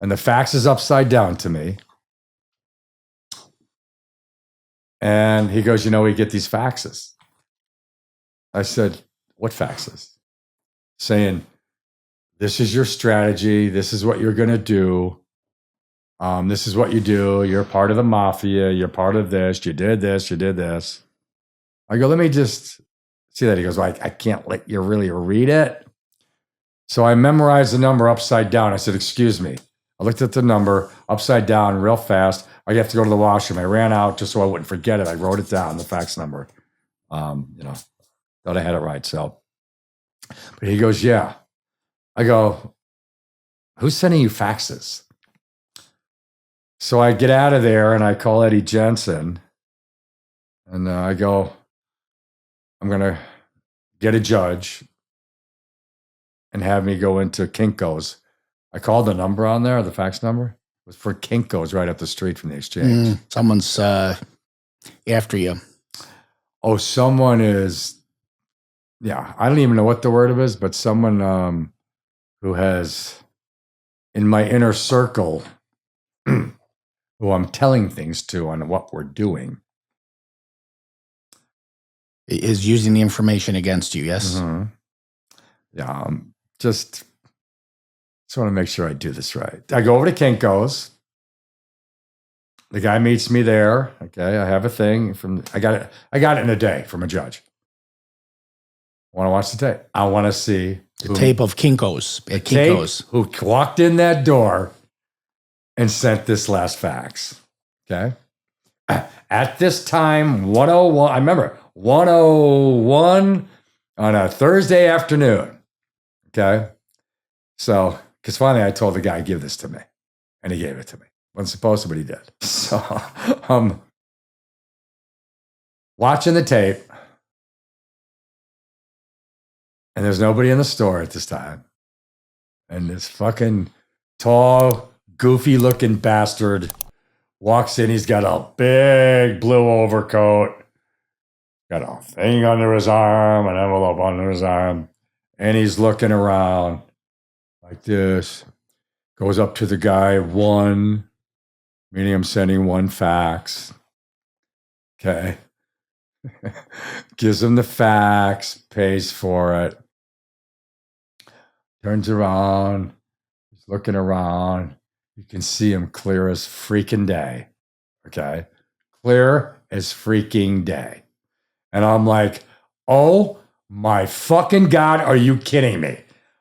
and the fax is upside down to me. And he goes, we get these faxes. I said, what faxes? Saying, this is your strategy. This is what you're going to do. This is what you do. You're part of the mafia. You're part of this. You did this. You did this. I go, let me just see that. He goes, well, I can't let you really read it. So I memorized the number upside down. I said, excuse me. I looked at the number upside down real fast. I have to go to the washroom. I ran out just so I wouldn't forget it. I wrote it down, the fax number. Thought I had it right. So, but he goes, yeah. I go, who's sending you faxes? So I get out of there and I call Eddie Jensen, and I go, I'm going to get a judge and have me go into Kinko's. I called the number on there, the fax number. It was for Kinko's right up the street from the exchange. Someone's after you. Oh, someone is, I don't even know what the word is, but someone who has, in my inner circle, who I'm telling things to on what we're doing, is using the information against you, yes? Mm-hmm. Yeah, just want to make sure I do this right. I go over to Kinko's. The guy meets me there. Okay, I have a thing I got it in a day from a judge. I want to watch the tape. I want to see the tape of Kinko's at Kinko's. Who walked in that door and sent this last fax. Okay. At this time, 101, I remember 101 on a Thursday afternoon. Okay. So, because finally I told the guy, give this to me. And he gave it to me. Wasn't supposed to, but he did. So, watching the tape. And there's nobody in the store at this time. And this fucking tall, goofy looking bastard walks in. He's got a big blue overcoat, got a thing under his arm, an envelope under his arm. And he's looking around like this. Goes up to the guy, meaning I'm sending one fax. Okay. Gives him the fax, pays for it. Turns around, he's looking around. You can see him clear as freaking day. Okay? Clear as freaking day. And I'm like, oh my fucking God, are you kidding me?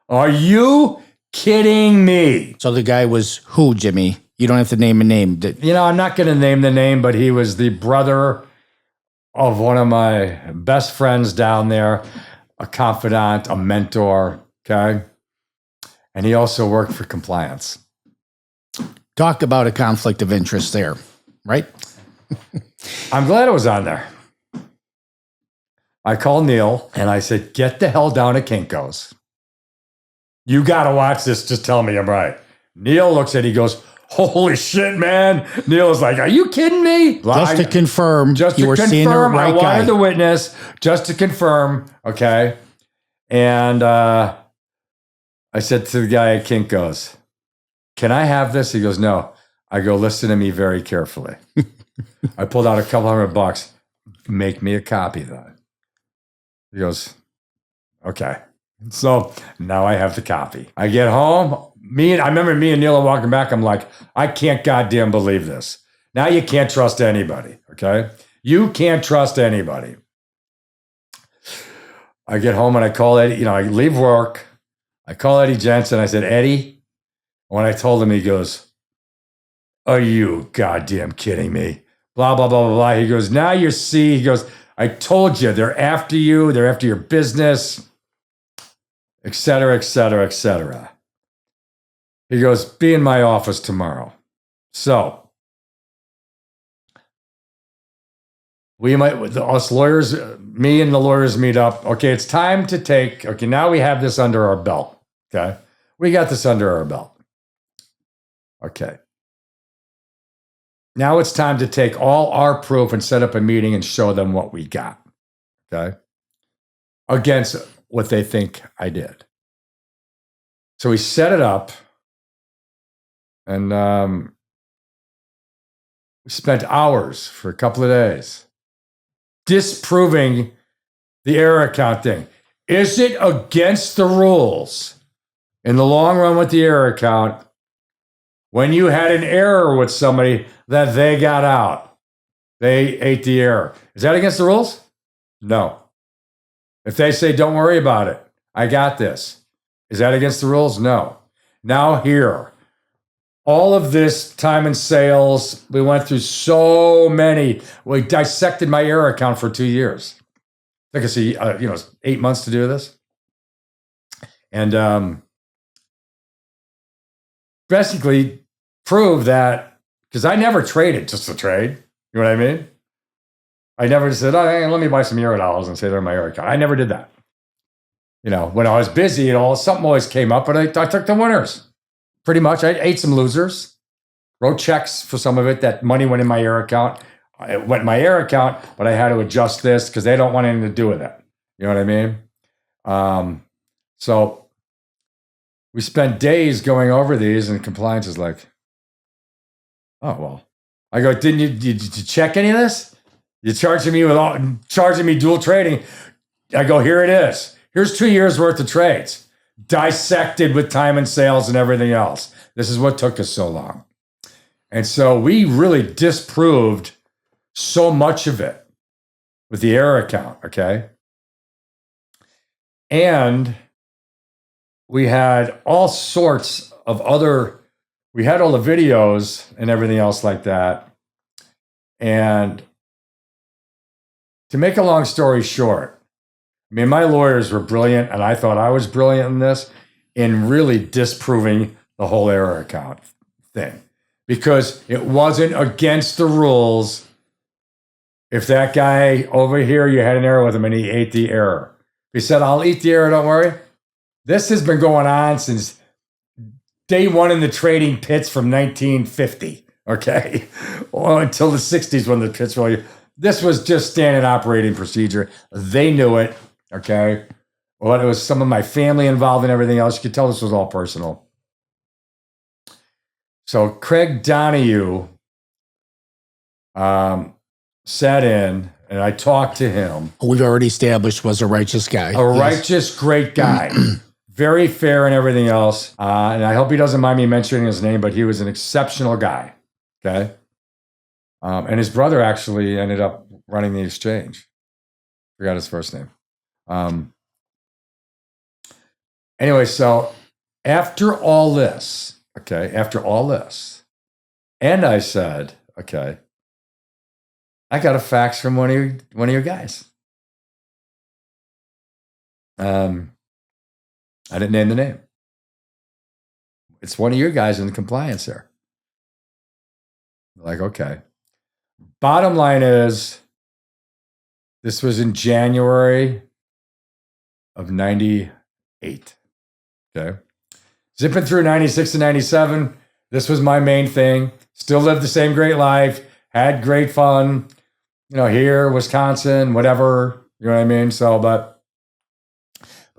Are you kidding me? So the guy was who, Jimmy? You don't have to name a name. I'm not going to name the name, but he was the brother of one of my best friends down there, a confidant, a mentor, okay? And he also worked for compliance. Talk about a conflict of interest there, right? I'm glad it was on there. I called Neil and I said, get the hell down to Kinko's. You got to watch this. Just tell me I'm right. Neil looks at it. He goes, Holy shit, man. Neil was like, are you kidding me? Just to confirm, just you to were seeing the confirm, right I wanted guy. the witness, just to confirm, okay? And I said to the guy at Kinko's, can I have this? He goes, no. I go, listen to me very carefully. I pulled out a couple $100. Make me a copy then. He goes, okay. So now I have the copy. I get home. I remember me and Neil are walking back. I'm like, I can't goddamn believe this. Now you can't trust anybody, okay? You can't trust anybody. I get home and I call Eddie, I leave work. I call Eddie Jensen. I said, Eddie, when I told him, he goes, are you goddamn kidding me? Blah, blah, blah, blah, blah. He goes, now you see, he goes, I told you, they're after you. They're after your business, et cetera, et cetera, et cetera. He goes, be in my office tomorrow. So us lawyers, me and the lawyers meet up. Okay, it's time to now we have this under our belt. Okay, we got this under our belt. Okay. Now it's time to take all our proof and set up a meeting and show them what we got. Okay. Against what they think I did. So we set it up and we spent hours for a couple of days disproving the error account thing. Is it against the rules in the long run with the error account when you had an error with somebody that they got out? They ate the error. Is that against the rules? No. If they say, don't worry about it, I got this. Is that against the rules? No. Now here, all of this time in sales, we went through so many. We dissected my error account for 2 years. I think it's 8 months to do this. And basically prove that, because I never traded just to trade. You know what I mean? I never said, oh, hey, let me buy some Eurodollars and say they're my error account. I never did that. When I was busy something always came up, and I took the winners. Pretty much. I ate some losers, wrote checks for some of it. That money went in my error account. It went in my error account, but I had to adjust this because they don't want anything to do with it. You know what I mean? So we spent days going over these, and compliance is like, oh, well. I go, did you check any of this? You're charging me dual trading. I go, here it is. Here's 2 years worth of trades, dissected with time and sales and everything else. This is what took us so long. And so we really disproved so much of it with the error account, okay? And we had all sorts of we had all the videos and everything else like that. And to make a long story short, my lawyers were brilliant, and I thought I was brilliant in this, in really disproving the whole error account thing, because it wasn't against the rules. If that guy over here, you had an error with him and he ate the error. He said, I'll eat the error, don't worry. This has been going on since day one in the trading pits from 1950, okay? Well, until the 60s when the pits were. This was just standard operating procedure. They knew it. Okay. Well, it was some of my family involved and everything else. You could tell this was all personal. So Craig Donahue sat in, and I talked to him. We've already established was a righteous guy. Righteous, great guy. Very fair and everything else. And I hope he doesn't mind me mentioning his name, but he was an exceptional guy. Okay. And his brother actually ended up running the exchange. Forgot his first name. Anyway, so after all this, and I said, okay, I got a fax from one of your guys. I didn't name the name. It's one of your guys in the compliance there. Like, okay. Bottom line is, this was in January of 98. Okay. Zipping through 96 to 97, This was my main thing. Still lived the same great life, had great fun, here, Wisconsin, whatever, you know what I mean? So, but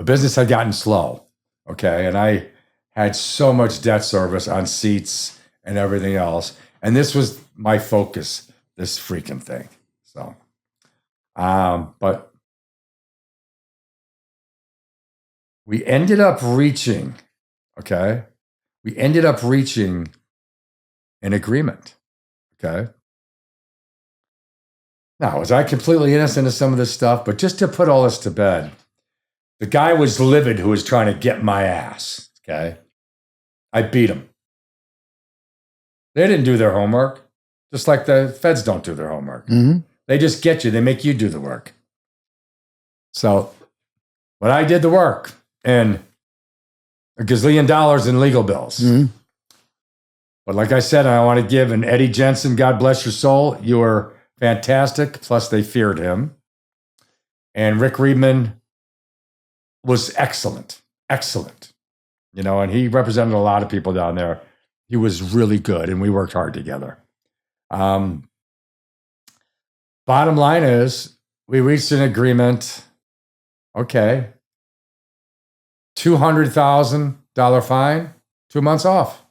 business had gotten slow, okay? And I had so much debt service on seats and everything else. And this was my focus, this freaking thing. So, but we ended up reaching, okay? We ended up reaching an agreement, okay? Now, was I completely innocent of some of this stuff? But just to put all this to bed, the guy was livid who was trying to get my ass, okay? I beat him. They didn't do their homework, just like the feds don't do their homework. Mm-hmm. They just get you. They make you do the work. So, but I did the work and $1 gazillion in legal bills. Mm-hmm. But like I said, I want to give an Eddie Jensen, God bless your soul. You were fantastic. Plus, they feared him. And Rick Riedman was excellent, excellent. And he represented a lot of people down there. He was really good, and we worked hard together. Bottom line is, we reached an agreement. Okay, $200,000 fine, 2 months off.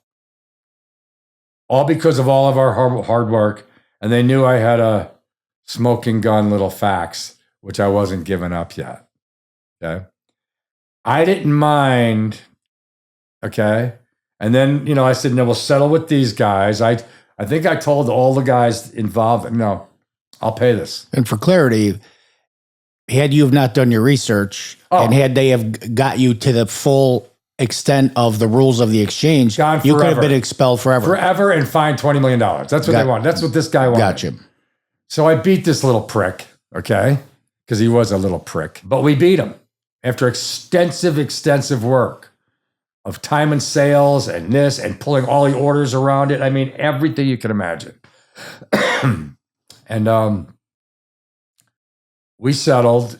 All because of all of our hard work. And they knew I had a smoking gun little fax, which I wasn't giving up yet. Okay. I didn't mind. Okay. And then, I said, no, we'll settle with these guys. I think I told all the guys involved, no, I'll pay this. And for clarity, had you have not done your research and had they have got you to the full extent of the rules of the exchange, you could have been expelled forever. Forever and fined $20 million. That's what they want. That's what this guy wanted. Gotcha. So I beat this little prick, okay? Because he was a little prick. But we beat him after extensive work of time and sales and this and pulling all the orders around it. I mean, everything you can imagine. And we settled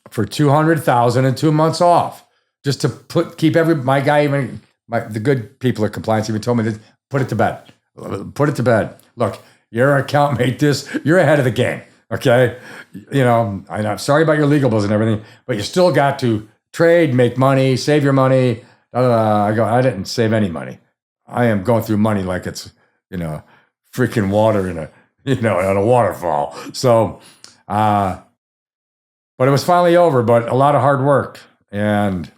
for $200,000 and 2 months off. Just to keep the good people at compliance even told me to put it to bed. Put it to bed. Look, your account made this. You're ahead of the game. Okay, I'm sorry about your legal bills and everything, but you still got to trade, make money, save your money. I didn't save any money. I am going through money like it's freaking water in on a waterfall. So, but it was finally over. But a lot of hard work and.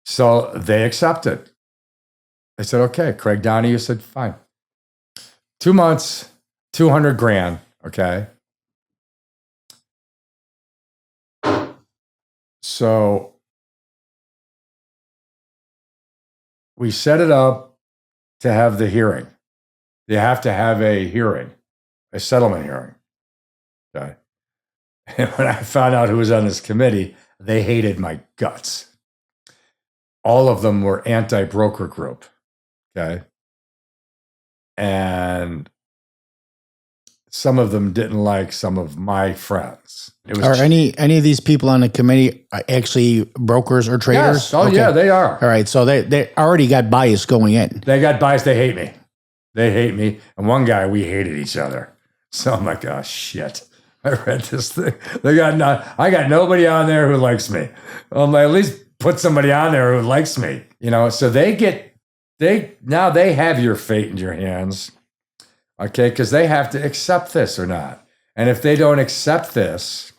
So they accepted. They said, okay, Craig Donahue said, fine. 2 months, $200,000, okay? So we set it up to have the hearing. You have to have a hearing, a settlement hearing, okay? And when I found out who was on this committee, they hated my guts. All of them were anti-broker group, okay? And some of them didn't like some of my friends. Are any of these people on the committee actually brokers or traders? Yes. Oh, okay. Yeah, they are. All right, so they already got bias going in. They got bias. They hate me. And one guy, we hated each other. So I'm like, oh, shit. I read this thing. I got nobody on there who likes me. At least put somebody on there who likes me, so now they have your fate in your hands, okay, because they have to accept this or not. And if they don't accept this,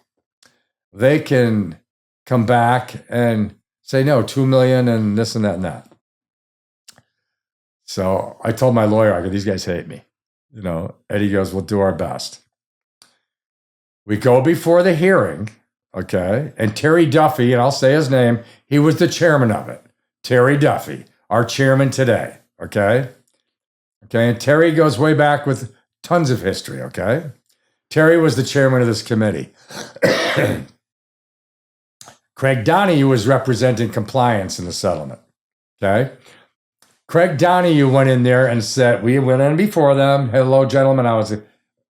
they can come back and say, no, 2 million and this and that and that. So I told my lawyer, I go, these guys hate me. Eddie goes, we'll do our best. We go before the hearing. Okay. And Terry Duffy, and I'll say his name, he was the chairman of it. Terry Duffy, our chairman today. Okay. Okay. And Terry goes way back with tons of history. Okay. Terry was the chairman of this committee. Craig Donahue was representing compliance in the settlement. Okay. Craig Donahue went in there and said, we went in before them. Hello, gentlemen. I was the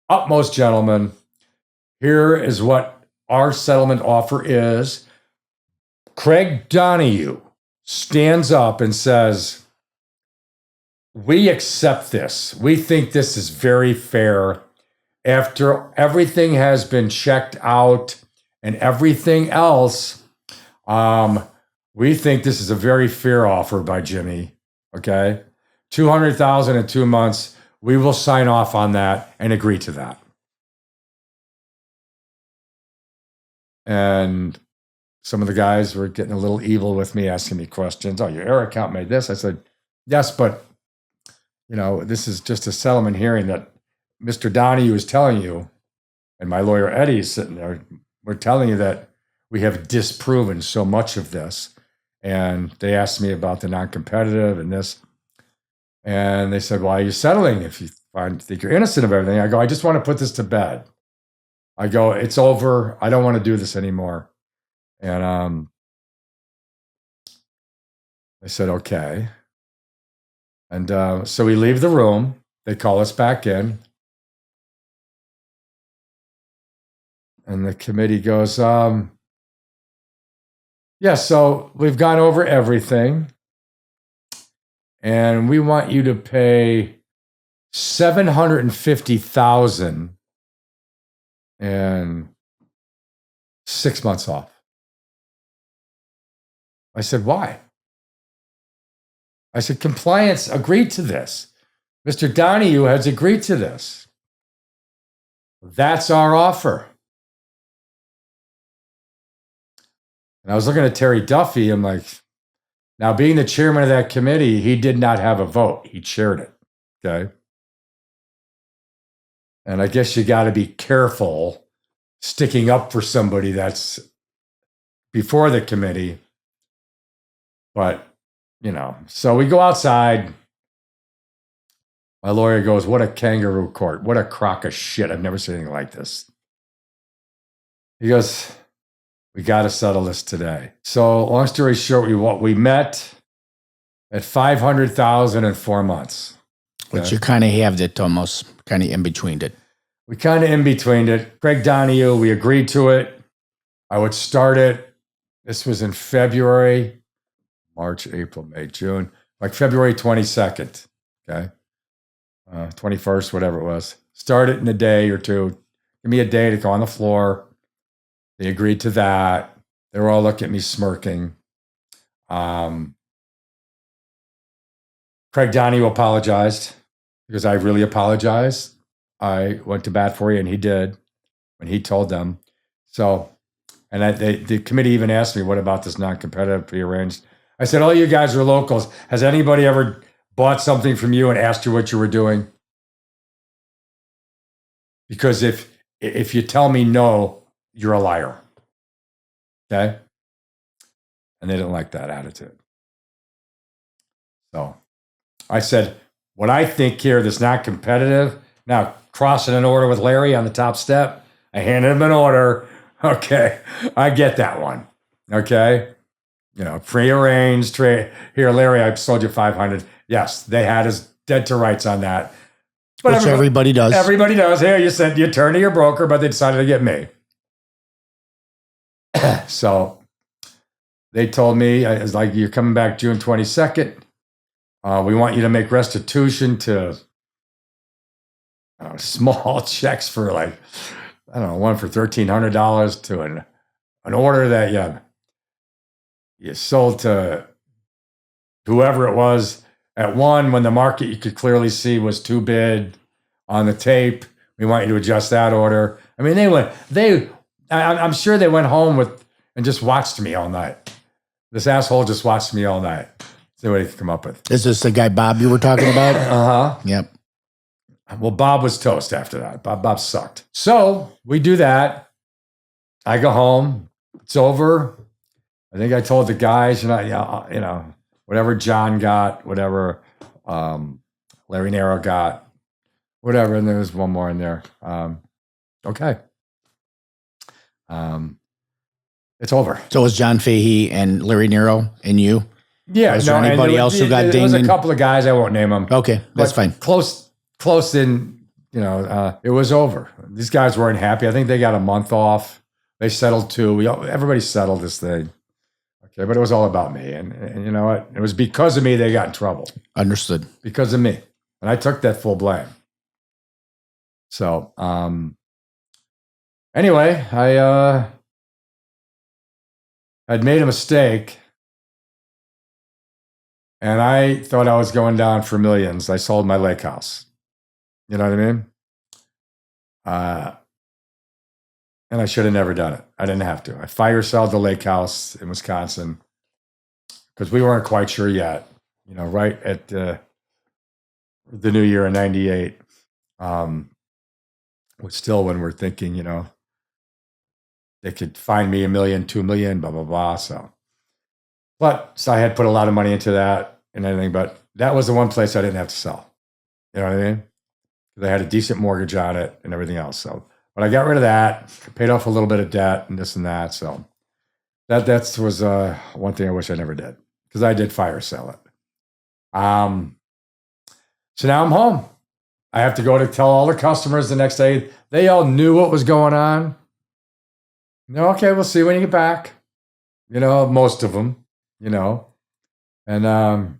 utmost gentleman. Here is what our settlement offer is. Craig Donahue stands up and says, we accept this. We think this is very fair. After everything has been checked out and everything else, we think this is a very fair offer by Jimmy. Okay, $200,000 in 2 months. We will sign off on that and agree to that. And some of the guys were getting a little evil with me, asking me questions. Oh, your air account made this. I said, yes, but this is just a settlement hearing that Mr. Donahue is telling you, and my lawyer Eddie is sitting there. We're telling you that we have disproven so much of this. And they asked me about the non-competitive and this. And they said, why are you settling if you think you're innocent of everything? I go, I just want to put this to bed. I go, it's over. I don't want to do this anymore. And they said, okay. And so we leave the room. They call us back in. And the committee goes, yeah, so we've gone over everything. And we want you to pay $750,000 and 6 months off. I said, why? I said, compliance agreed to this. Mr. Donahue has agreed to this. That's our offer. And I was looking at Terry Duffy. I'm like, now being the chairman of that committee, he did not have a vote. He chaired it. Okay. And I guess you got to be careful sticking up for somebody that's before the committee. But, so we go outside. My lawyer goes, what a kangaroo court. What a crock of shit. I've never seen anything like this. He goes, we got to settle this today. So long story short, we met at $500,000 in 4 months. Okay? Which you kind of have it almost kind of in between it. We kind of in between it. Craig Donahue, we agreed to it. I would start it. This was in February, March, April, May, June, like February 22nd. Okay. 21st, whatever it was. Start it in a day or two. Give me a day to go on the floor. They agreed to that. They were all looking at me smirking. Craig Donahue apologized because I really apologized. I went to bat for you, and he did when he told them. So, and the committee even asked me, what about this non-competitive prearranged? I said, all you guys are locals. Has anybody ever bought something from you and asked you what you were doing? Because if you tell me no, you're a liar. Okay? And they didn't like that attitude. So I said, what I think here, this not competitive. Now, crossing an order with Larry on the top step, I handed him an order. Okay, I get that one. Okay? Prearranged trade. Here, Larry, I sold you 500. Yes, they had his dead to rights on that. But which everybody does. Everybody does. Here, you turn to your broker, but they decided to get me. So they told me, it's like, you're coming back June 22nd. We want you to make restitution to small checks for one for $1,300 to an order that you sold to whoever it was. At one, when the market you could clearly see was too bid on the tape, we want you to adjust that order. I mean, I'm sure they went home and just watched me all night. This asshole just watched me all night. See what he could come up with. Is this the guy Bob you were talking about? Uh-huh. Yep. Well, Bob was toast after that. Bob sucked. So we do that. I go home. It's over. I think I told the guys, whatever John got, whatever Larry Nero got, whatever, and there was one more in there. Okay. It's over. So it was John Fahey and Larry Nero and you? Yeah. Was there anybody else who got dinged? There was a couple of guys, I won't name them. Okay, that's fine. Close in, it was over. These guys weren't happy. I think they got a month off. They settled too. Everybody settled this thing. Okay, but it was all about me. And you know what? It was because of me they got in trouble. Understood. Because of me. And I took that full blame. So, anyway, I'd made a mistake. And I thought I was going down for millions. I sold my lake house. You know what I mean? And I should have never done it. I didn't have to. I fire sold the lake house in Wisconsin because we weren't quite sure yet. You know, right at the new year in '98. Was still when we're thinking, you know, they could find me $1 million, $2 million, blah, blah, blah. So I had put a lot of money into that and everything, but that was the one place I didn't have to sell. You know what I mean? Because I had a decent mortgage on it and everything else. So, but I got rid of that, paid off a little bit of debt and this and that. So that was one thing I wish I never did because I did fire sell it. So now I'm home. I have to go to tell all the customers the next day. They all knew what was going on. No, okay, we'll see when you get back. You know, most of them, you know. And I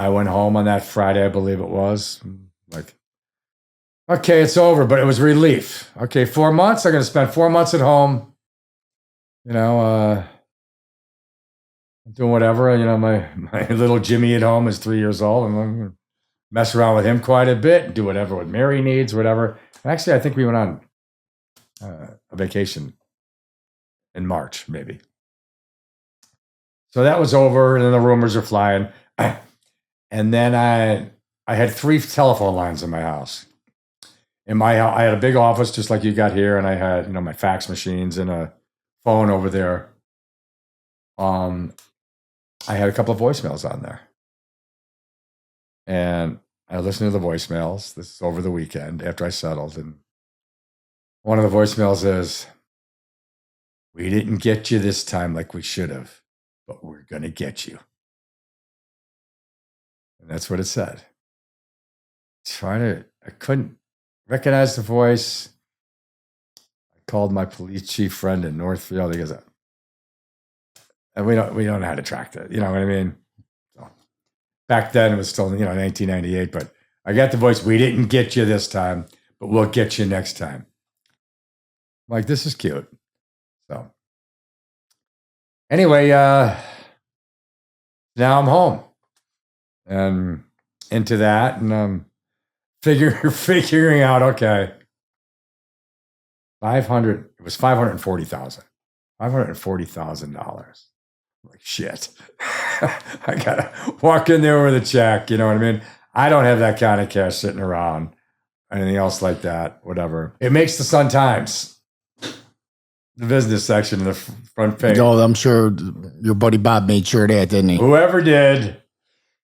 went home on that Friday, I believe it was. Like, okay, it's over, but it was relief. Okay, 4 months. I'm going to spend 4 months at home. You know, doing whatever. You know, my little Jimmy at home is 3 years old. I'm going to mess around with him quite a bit, do whatever what Mary needs, whatever. Actually, I think we went on a vacation in March, maybe. So that was over, and then the rumors are flying. And then I had 3 telephone lines in my house. In my house, I had a big office just like you got here, and I had, you know, my fax machines and a phone over there. I had a couple of voicemails on there. And I listened to the voicemails. This is over the weekend after I settled. And one of the voicemails is, "We didn't get you this time like we should have, but we're going to get you." And that's what it said. I couldn't recognize the voice. I called my police chief friend in Northfield. He goes, and we don't know how to track that. You know what I mean? So, back then it was still, you know, 1998, but I got the voice. "We didn't get you this time, but we'll get you next time." I'm like, this is cute. So anyway, now I'm home and into that, and figuring out, okay, 500. It was $540,000. Like, shit. I gotta walk in there with a check. You know what I mean? I don't have that kind of cash sitting around. Anything else like that, whatever. It makes the Sun Times, the business section in the front page. Oh, I'm sure your buddy Bob made sure of that, didn't he? Whoever did.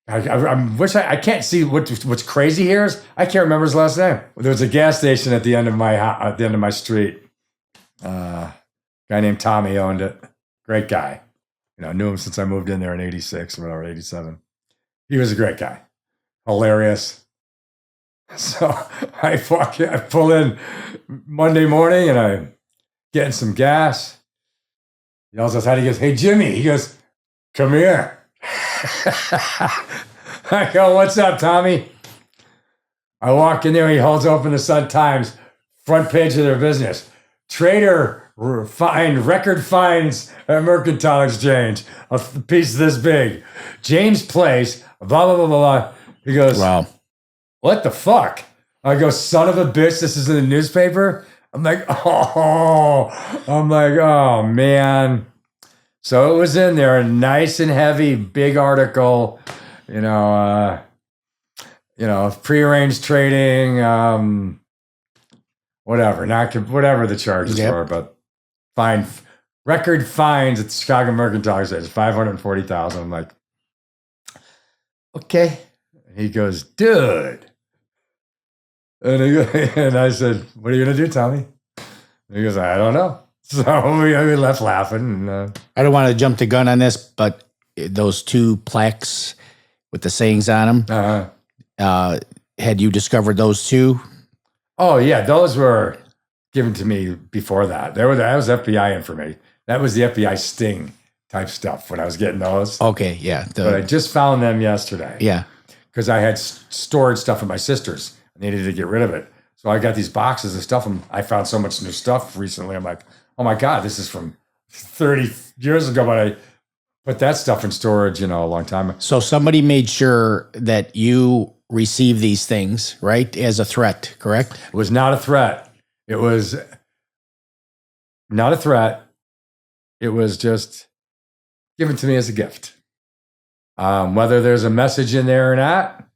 I wish I can't see what's crazy here is I can't remember his last name. There was a gas station at the end of my street. Guy named Tommy owned it. Great guy. You know, knew him since I moved in there in '86 or whatever, '87. He was a great guy. Hilarious. So I pull in Monday morning and I'm getting some gas. He yells outside. He goes, "Hey, Jimmy." He goes, "Come here." I go, "What's up, Tommy?" I walk in there. He holds open the Sun Times, front page of their business. Trader record finds at Mercantile Exchange. A piece this big. James Place, blah, blah, blah, blah. He goes, Wow. "What the fuck?" I go, "Son of a bitch, this is in the newspaper?" I'm like, oh man. So it was in there, nice and heavy, big article, prearranged trading, whatever the charges were, but record fines at the Chicago Mercantile Exchange, $540,000. I'm like, okay. He goes, "Dude." And I said, "What are you going to do, Tommy?" And he goes, "I don't know." So we left laughing. And, I don't want to jump the gun on this, but those 2 plaques with the sayings on them, had you discovered those too? Oh, yeah. Those were given to me before that. That was FBI information. That was the FBI sting type stuff when I was getting those. Okay, yeah. But I just found them yesterday. Yeah. Because I had stored stuff at my sister's. I needed to get rid of it. So I got these boxes of stuff, and I found so much new stuff recently. I'm like, oh my God, this is from 30 years ago, but I put that stuff in storage, a long time ago. So somebody made sure that you receive these things, right, as a threat, correct? It was not a threat. It was not a threat. It was just given to me as a gift. Whether there's a message in there or not,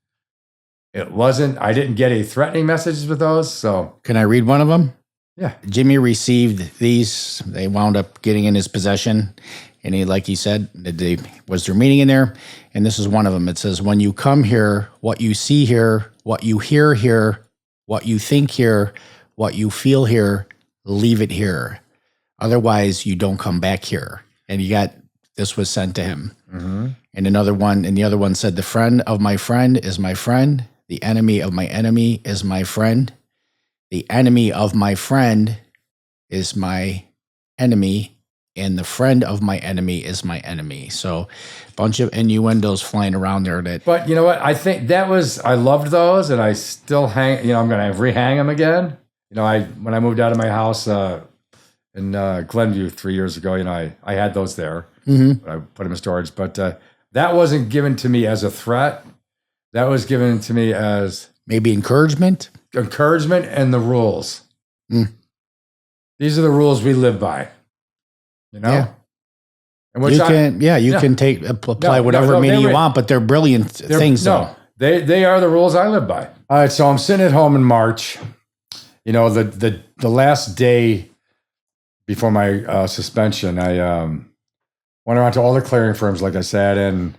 it wasn't. I didn't get any threatening messages with those. So Can I read one of them? yeah. Jimmy received these. They wound up getting in his possession. And he, like he said, was there meaning in there? And this is one of them. It says, when you come here, what you see here, what you hear here, what you think here, what you feel here, leave it here. Otherwise, you don't come back here. And this was sent to him. Mm-hmm. And the other one said, the friend of my friend is my friend. The enemy of my enemy is my friend. The enemy of my friend is my enemy. And the friend of my enemy is my enemy. So a bunch of innuendos flying around there. But you know what? I think I loved those, and I still hang, I'm going to rehang them again. When I moved out of my house in Glenview 3 years ago, I had those there. Mm-hmm. I put them in storage. But that wasn't given to me as a threat. That was given to me as maybe encouragement and the rules. Mm. These are the rules we live by. Yeah. And you can apply whatever meaning you want, but they're brilliant things. Though. They are the rules I live by. All right, so I'm sitting at home in March. The last day before my suspension, I went around to all the clearing firms, like I said, and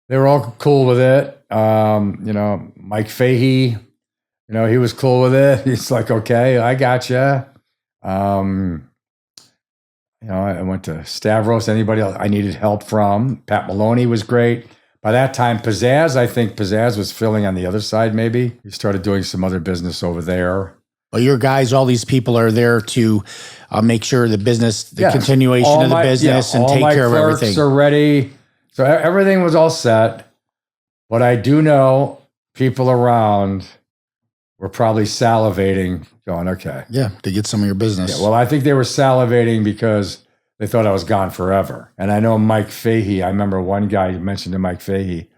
they were all cool with it. Mike Fahey, he was cool with it. He's like, okay, I gotcha. I went to Stavros, anybody else I needed help from. Pat Maloney was great. By that time, I think Pizzazz was filling on the other side, maybe. He started doing some other business over there. Well, your guys, all these people are there to make sure the continuation of the business and take care of everything. All my clerks are ready. So everything was all set. But I do know people around were probably salivating, going, okay. Yeah, to get some of your business. Yeah, well, I think they were salivating because they thought I was gone forever. And I know Mike Fahey, I remember one guy mentioned to Mike Fahey,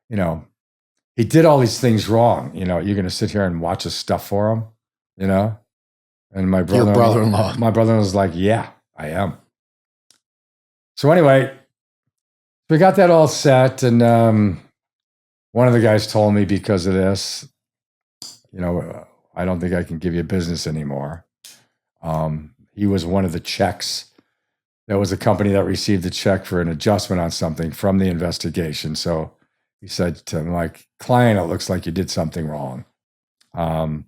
he did all these things wrong. You're going to sit here and watch his stuff for him, And my brother-in-law was like, yeah, I am. So anyway, we got that all set. And one of the guys told me because of this, I don't think I can give you business anymore. He was one of the checks. There was a company that received a check for an adjustment on something from the investigation. So he said to my client, it looks like you did something wrong. But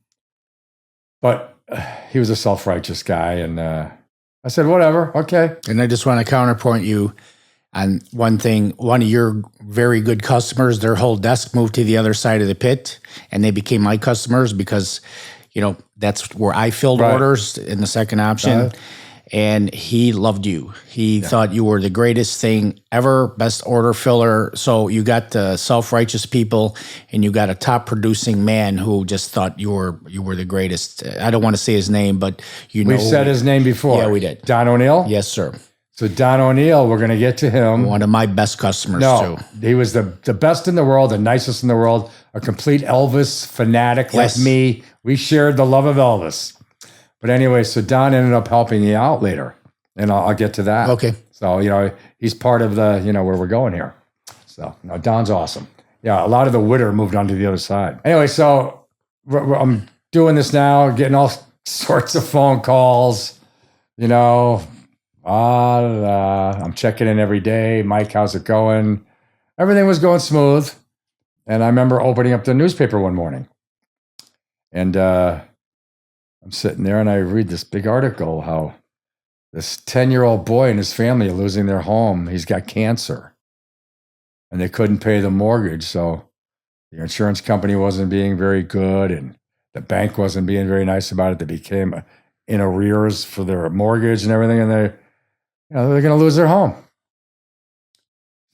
he was a self-righteous guy. And I said, whatever, okay. And I just want to counterpoint you on one thing. One of your very good customers, their whole desk moved to the other side of the pit, and they became my customers because, that's where I filled orders in the second option. And he loved you. He thought you were the greatest thing ever, best order filler. So you got the self-righteous people, and you got a top producing man who just thought you were the greatest. I don't want to say his name, but We've said his name before. Yeah, we did. Don O'Neill? Yes, sir. So Don O'Neill, we're going to get to him. One of my best customers, too. He was the best in the world, the nicest in the world, a complete Elvis fanatic like me. We shared the love of Elvis. But anyway, so Don ended up helping me out later, and I'll get to that. Okay. So, he's part of the, where we're going here. So, no, Don's awesome. Yeah, a lot of the witter moved onto the other side. Anyway, so I'm doing this now, getting all sorts of phone calls, I'm checking in every day. Mike, how's it going? Everything was going smooth. And I remember opening up the newspaper one morning. And I'm sitting there and I read this big article how this 10-year-old boy and his family are losing their home. He's got cancer. And they couldn't pay the mortgage. So the insurance company wasn't being very good. And the bank wasn't being very nice about it. They became in arrears for their mortgage and everything. And they're going to lose their home.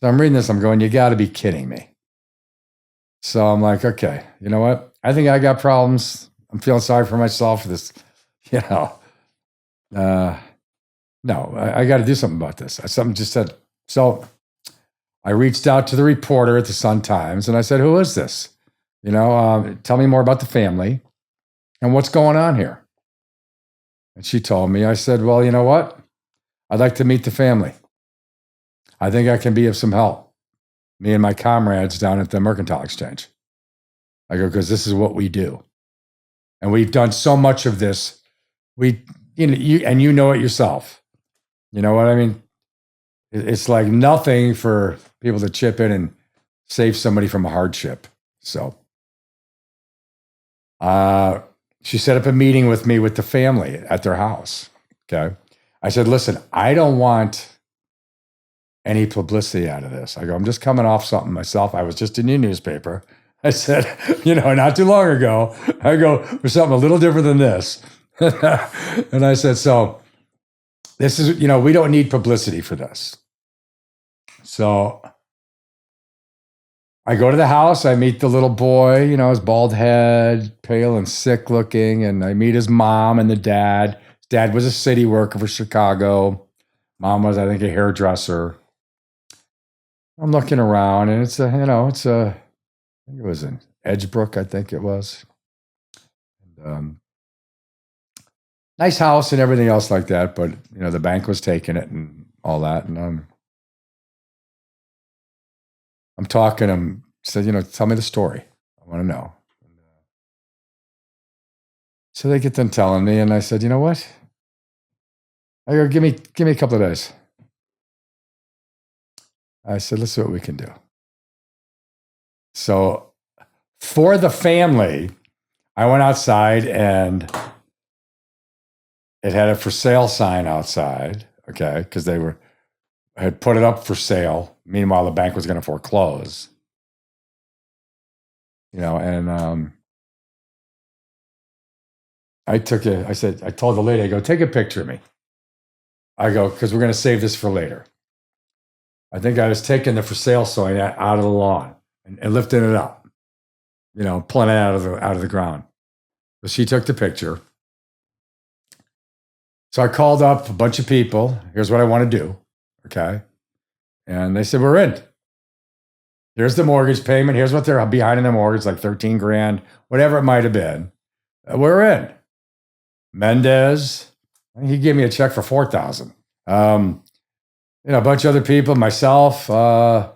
So I'm reading this. I'm going, you got to be kidding me. So I'm like, okay, you know what? I think I got problems. I'm feeling sorry for myself for this, you know. No, I got to do something about this. Something just said. So I reached out to the reporter at the Sun-Times and I said, who is this? You know, tell me more about the family and what's going on here. And she told me, I said, well, you know what? I'd like to meet the family. I think I can be of some help. Me and my comrades down at the Mercantile Exchange. I go, because this is what we do. And we've done so much of this. You know it yourself. You know what I mean? It's like nothing for people to chip in and save somebody from a hardship. So she set up a meeting with me with the family at their house. Okay. I said, listen, I don't want any publicity out of this. I go, I'm just coming off something myself. I was just in your newspaper. I said, not too long ago, I go, for something a little different than this. And I said, so this is, we don't need publicity for this. So I go to the house, I meet the little boy, his bald head, pale and sick looking, and I meet his mom and the dad. His dad was a city worker for Chicago. Mom was, I think, a hairdresser. I'm looking around, and I think it was in Edgebrook, I think it was. And, nice house and everything else like that, but the bank was taking it and all that. And I'm talking to him, said, tell me the story. I want to know. So they get done telling me, and I said, you know what? I go, give me a couple of days. I said, let's see what we can do. So for the family, I went outside and it had a for sale sign outside, okay, because they had put it up for sale. Meanwhile, the bank was going to foreclose. And I told the lady, I go, take a picture of me. I go, because we're going to save this for later. I think I was taking the for sale sign out of the lawn and lifting it up, pulling it out of the ground. So she took the picture. So I called up a bunch of people. Here's what I want to do. Okay. And they said, we're in. Here's the mortgage payment. Here's what they're behind in the mortgage, like 13 grand, whatever it might have been. We're in. Mendez, he gave me a check for $4,000. A bunch of other people, myself, Chris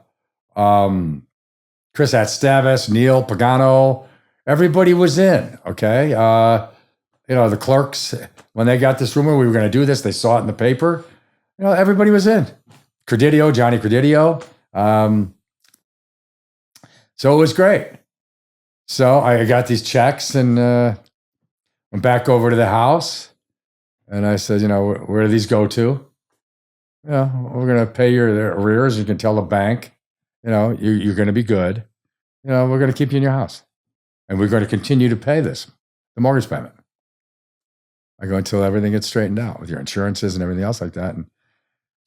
Atstavis, Neil Pagano, everybody was in. Okay. The clerks, when they got this rumor we were going to do this, they saw it in the paper. Everybody was in. Johnny Credidio. So it was great. So I got these checks and went back over to the house. And I said, where do these go to? We're going to pay your arrears. You can tell the bank, you're going to be good. We're going to keep you in your house. And we're going to continue to pay the mortgage payment. I go until everything gets straightened out with your insurances and everything else like that. And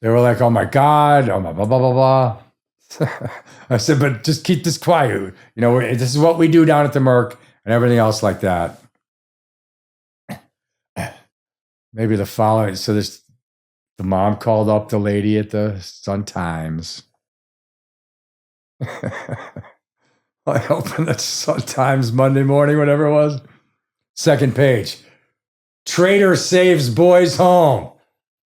they were like, oh my God, oh my blah, blah, blah, blah. I said, but just keep this quiet. This is what we do down at the Merc and everything else like that. Maybe the following, the mom called up the lady at the Sun-Times. I opened the Sun-Times Monday morning, whatever it was. Second page. Trader saves boy's home.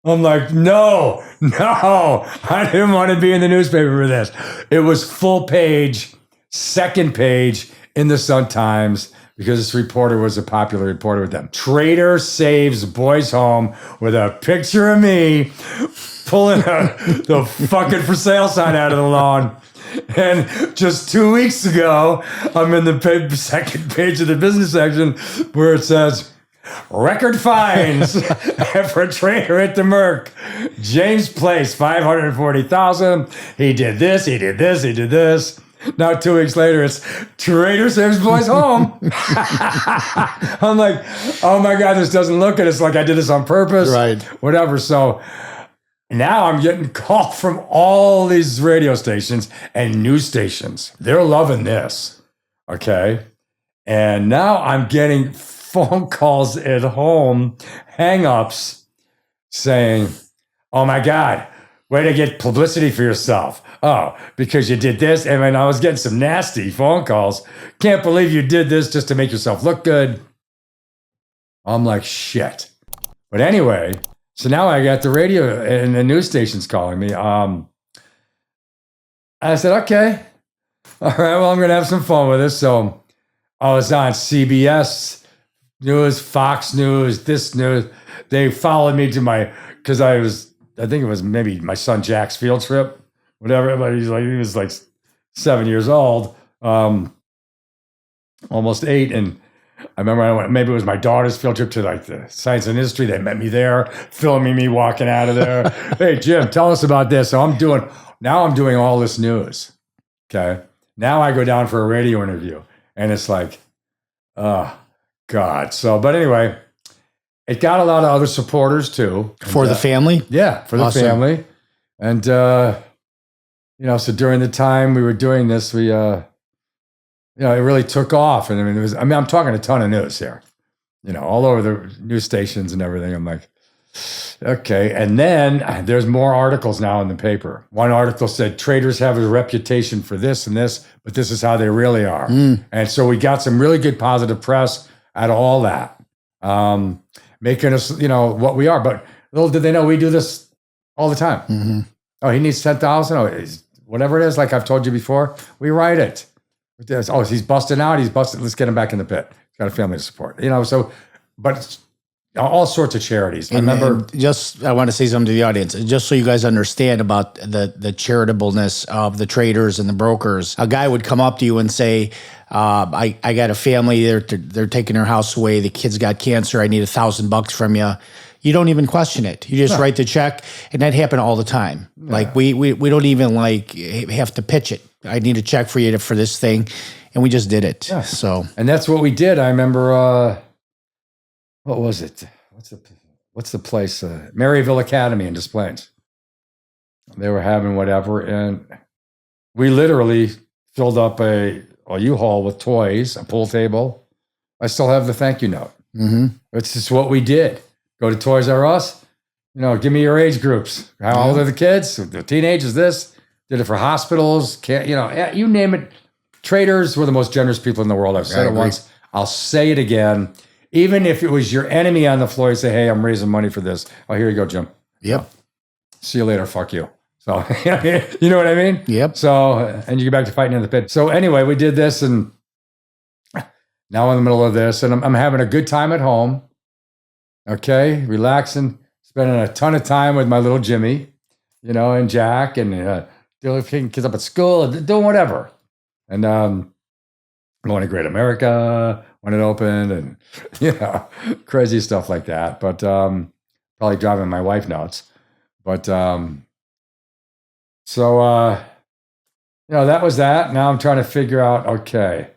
I'm like, no, I didn't want to be in the newspaper for this. It was full page, second page in the Sun-Times because this reporter was a popular reporter with them. Trader saves boy's home with a picture of me pulling the fucking for sale sign out of the lawn. And just 2 weeks ago, I'm in the second page of the business section where it says, record fines for a trader at the Merc. James Place, $540,000. He did this, he did this, he did this. Now 2 weeks later, it's trader saves boys home. I'm like, oh my God, this doesn't look at us like I did this on purpose. Right. Whatever. So Now I'm getting calls from all these radio stations and news stations. They're loving this. Okay. And now I'm getting phone calls at home, hang-ups, saying, oh my God, way to get publicity for yourself. Oh, because you did this. And I was getting some nasty phone calls. Can't believe you did this just to make yourself look good. I'm like, shit. But anyway, so now I got the radio and the news stations calling me. I said, okay. All right, well, I'm going to have some fun with this. So I was on CBS News, Fox News, this news. They followed me to because I think it was maybe my son Jack's field trip, whatever. But he was like 7 years old, almost 8. And I remember maybe it was my daughter's field trip to like the science and history. They met me there, filming me walking out of there. Hey, Jim, tell us about this. So I'm doing all this news. Okay. Now I go down for a radio interview and it's like, oh God. So, but anyway, it got a lot of other supporters too. For the family? Yeah, for the Awesome. family. And, so during the time we were doing this, it really took off. And I'm talking a ton of news here, all over the news stations and everything. I'm like, okay. And then there's more articles now in the paper. One article said traders have a reputation for this and this, but this is how they really are. And so we got some really good positive press out of all that, making us, what we are. But little did they know we do this all the time. Mm-hmm. Oh, he needs 10,000. Oh, whatever it is, like I've told you before, we write it. Oh, he's busting out. He's busted. Let's get him back in the pit. He's got a family to support. But it's all sorts of charities. I want to say something to the audience, just so you guys understand about the charitableness of the traders and the brokers. A guy would come up to you and say, I got a family. They're taking their house away. The kid's got cancer. I need $1,000 from you. You don't even question it. You just write the check, and that happened all the time. Yeah. Like we don't even have to pitch it. I need a check for you for this thing, and we just did it. Yeah. So, and that's what we did. I remember. What was it? What's the place? Maryville Academy in Des Plaines. They were having whatever, and we literally filled up a U-Haul with toys, a pool table. I still have the thank you note. Mm-hmm. It's just what we did. Go to Toys R Us. Give me your age groups. How old are the kids? The teenagers. This did it for hospitals. You name it. Traders were the most generous people in the world. I've said it once. I'll say it again. Even if it was your enemy on the floor, you say, hey, I'm raising money for this. Oh, here you go, Jim. Yep. See you later. Fuck you. So, you know what I mean? Yep. So, and you get back to fighting in the pit. So anyway, we did this, and now I'm in the middle of this, and I'm having a good time at home. Okay. Relaxing, spending a ton of time with my little Jimmy, and Jack, and picking kids up at school, doing whatever. And going to Great America when it opened, and crazy stuff like that. But probably driving my wife nuts. But that was that. Now I'm trying to figure out, okay,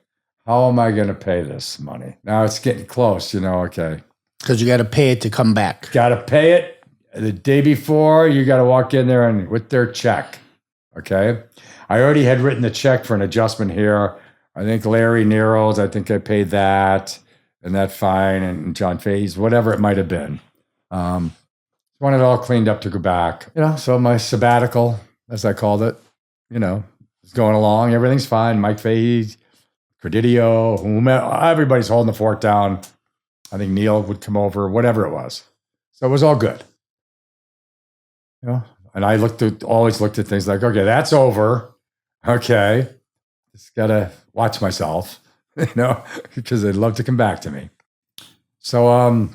how am I going to pay this money? Now it's getting close, okay. Because you got to pay it to come back. Got to pay it the day before. You got to walk in there and with their check. Okay. I already had written the check for an adjustment here. I think Larry Nero's, I think I paid that, and that's fine. And John Fay's, whatever it might have been. Want it all cleaned up to go back. So my sabbatical, as I called it, is going along. Everything's fine. Mike Fahey, Credidio, everybody's holding the fort down. I think Neil would come over, whatever it was. So it was all good. And I always looked at things like, okay, that's over. Okay. Just got to watch myself, because they'd love to come back to me. So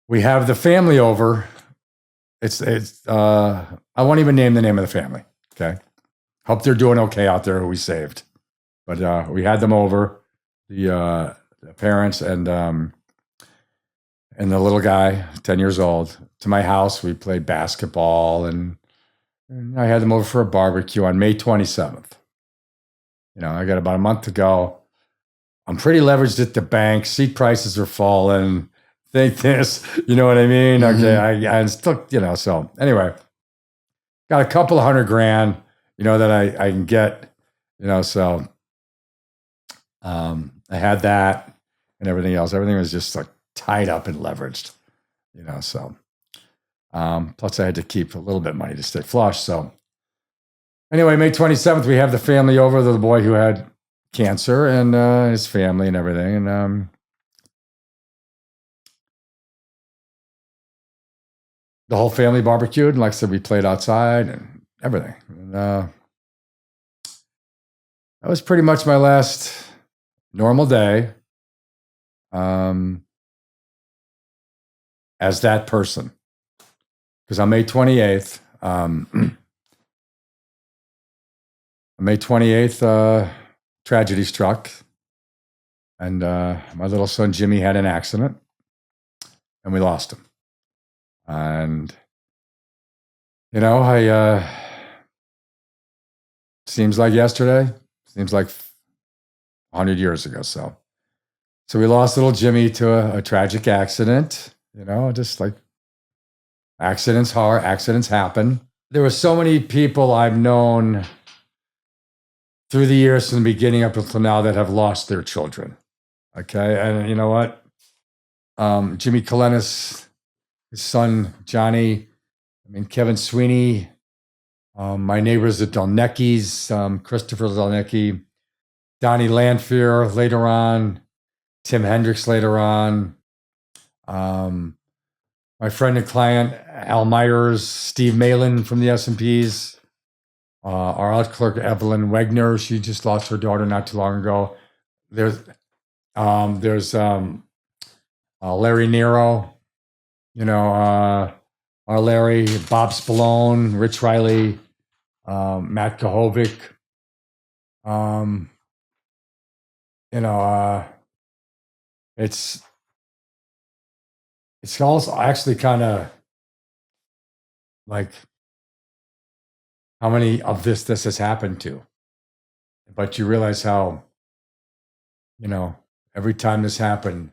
we have the family over. It's I won't even name the name of the family. Okay. Hope they're doing okay out there who we saved. But we had them over, the parents and the little guy, 10 years old, to my house. We played basketball, and I had them over for a barbecue on May 27th. I got about a month to go. I'm pretty leveraged at the bank. Seat prices are falling. think this. You know what I mean? Okay, I still, so anyway, got a couple of $100,000, that I can get, so I had that and everything else. Everything was just like tied up and leveraged, so plus I had to keep a little bit of money to stay flush. So anyway, May 27th, we have the family over, the boy who had cancer and his family and everything. And the whole family barbecued. And like I said, we played outside and everything. And that was pretty much my last normal day as that person. Because on May 28th, tragedy struck. And my little son, Jimmy, had an accident. And we lost him. And, seems like yesterday, seems like 100 years ago. So we lost little Jimmy to a tragic accident, just like accidents happen. There were so many people I've known through the years from the beginning up until now that have lost their children. Okay. And you know what? Jimmy Kalenis, his son, Johnny, Kevin Sweeney, my neighbors at Delnecky's, Christopher Delnecky, Donnie Lanfear later on, Tim Hendricks later on, my friend and client, Al Myers, Steve Malin from the S&Ps, our out clerk, Evelyn Wegner, she just lost her daughter not too long ago. There's Larry Nero, our Larry, Bob Spallone, Rich Riley, Matt Kahovic, it's also actually kind of like how many of this has happened to, but you realize how, every time this happened,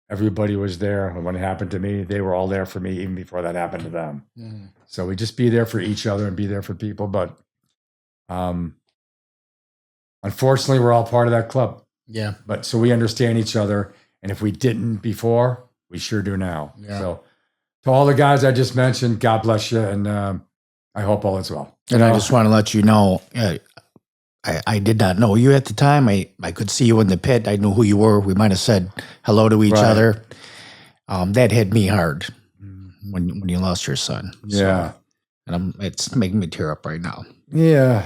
everybody was there. And when it happened to me, they were all there for me even before that happened to them. Mm. So we just be there for each other and be there for people. But unfortunately, we're all part of that club. Yeah. But so we understand each other. And if we didn't before, we sure do now. Yeah. So to all the guys I just mentioned, God bless you. And I hope all is well. And I just want to let you know, I did not know you at the time. I could see you in the pit. I knew who you were. We might have said hello to each other. That hit me hard when you lost your son. So, yeah. And it's making me tear up right now. Yeah.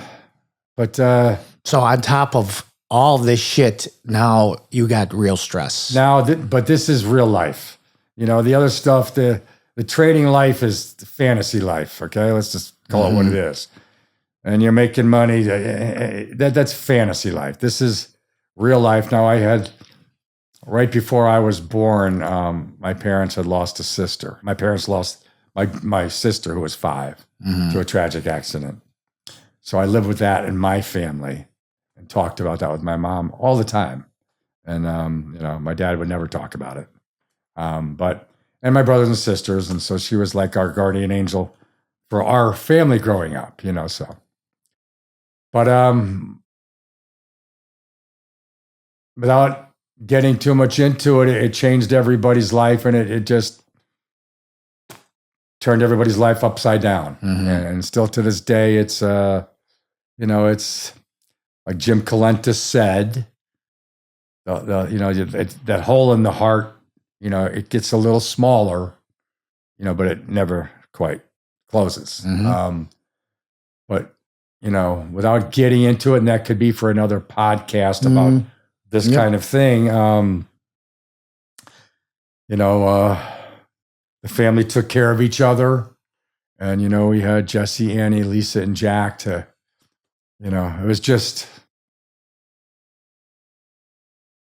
But so on top of all this shit, now you got real stress. But this is real life. The other stuff, the trading life is fantasy life. Okay. Let's just call it what it is. And you're making money. That's fantasy life. This is real life. Now, I had, right before I was born, my parents had lost a sister. My parents lost my sister, who was 5, to a tragic accident. So I lived with that in my family and talked about that with my mom all the time. And, my dad would never talk about it. And my brothers and sisters. And so she was like our guardian angel for our family growing up, so. But without getting too much into it, it changed everybody's life, and it just turned everybody's life upside down. And still to this day, it's it's like Jim Calentis said, that hole in the heart, it gets a little smaller, but it never quite closes. But without getting into it, and that could be for another podcast about this kind of thing. The family took care of each other, and we had Jesse, Annie, Lisa, and Jack to, it was just,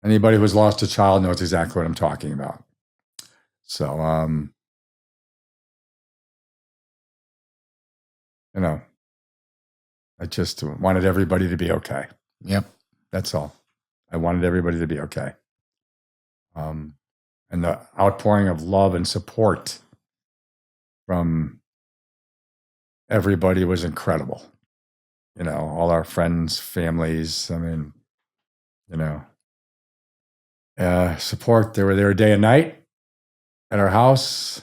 anybody who's lost a child knows exactly what I'm talking about. So, I just wanted everybody to be okay. Yep. That's all. I wanted everybody to be okay. And and the outpouring of love and support from everybody was incredible. You know, all our friends, families. I mean, you know, support. They were there day and night at our house.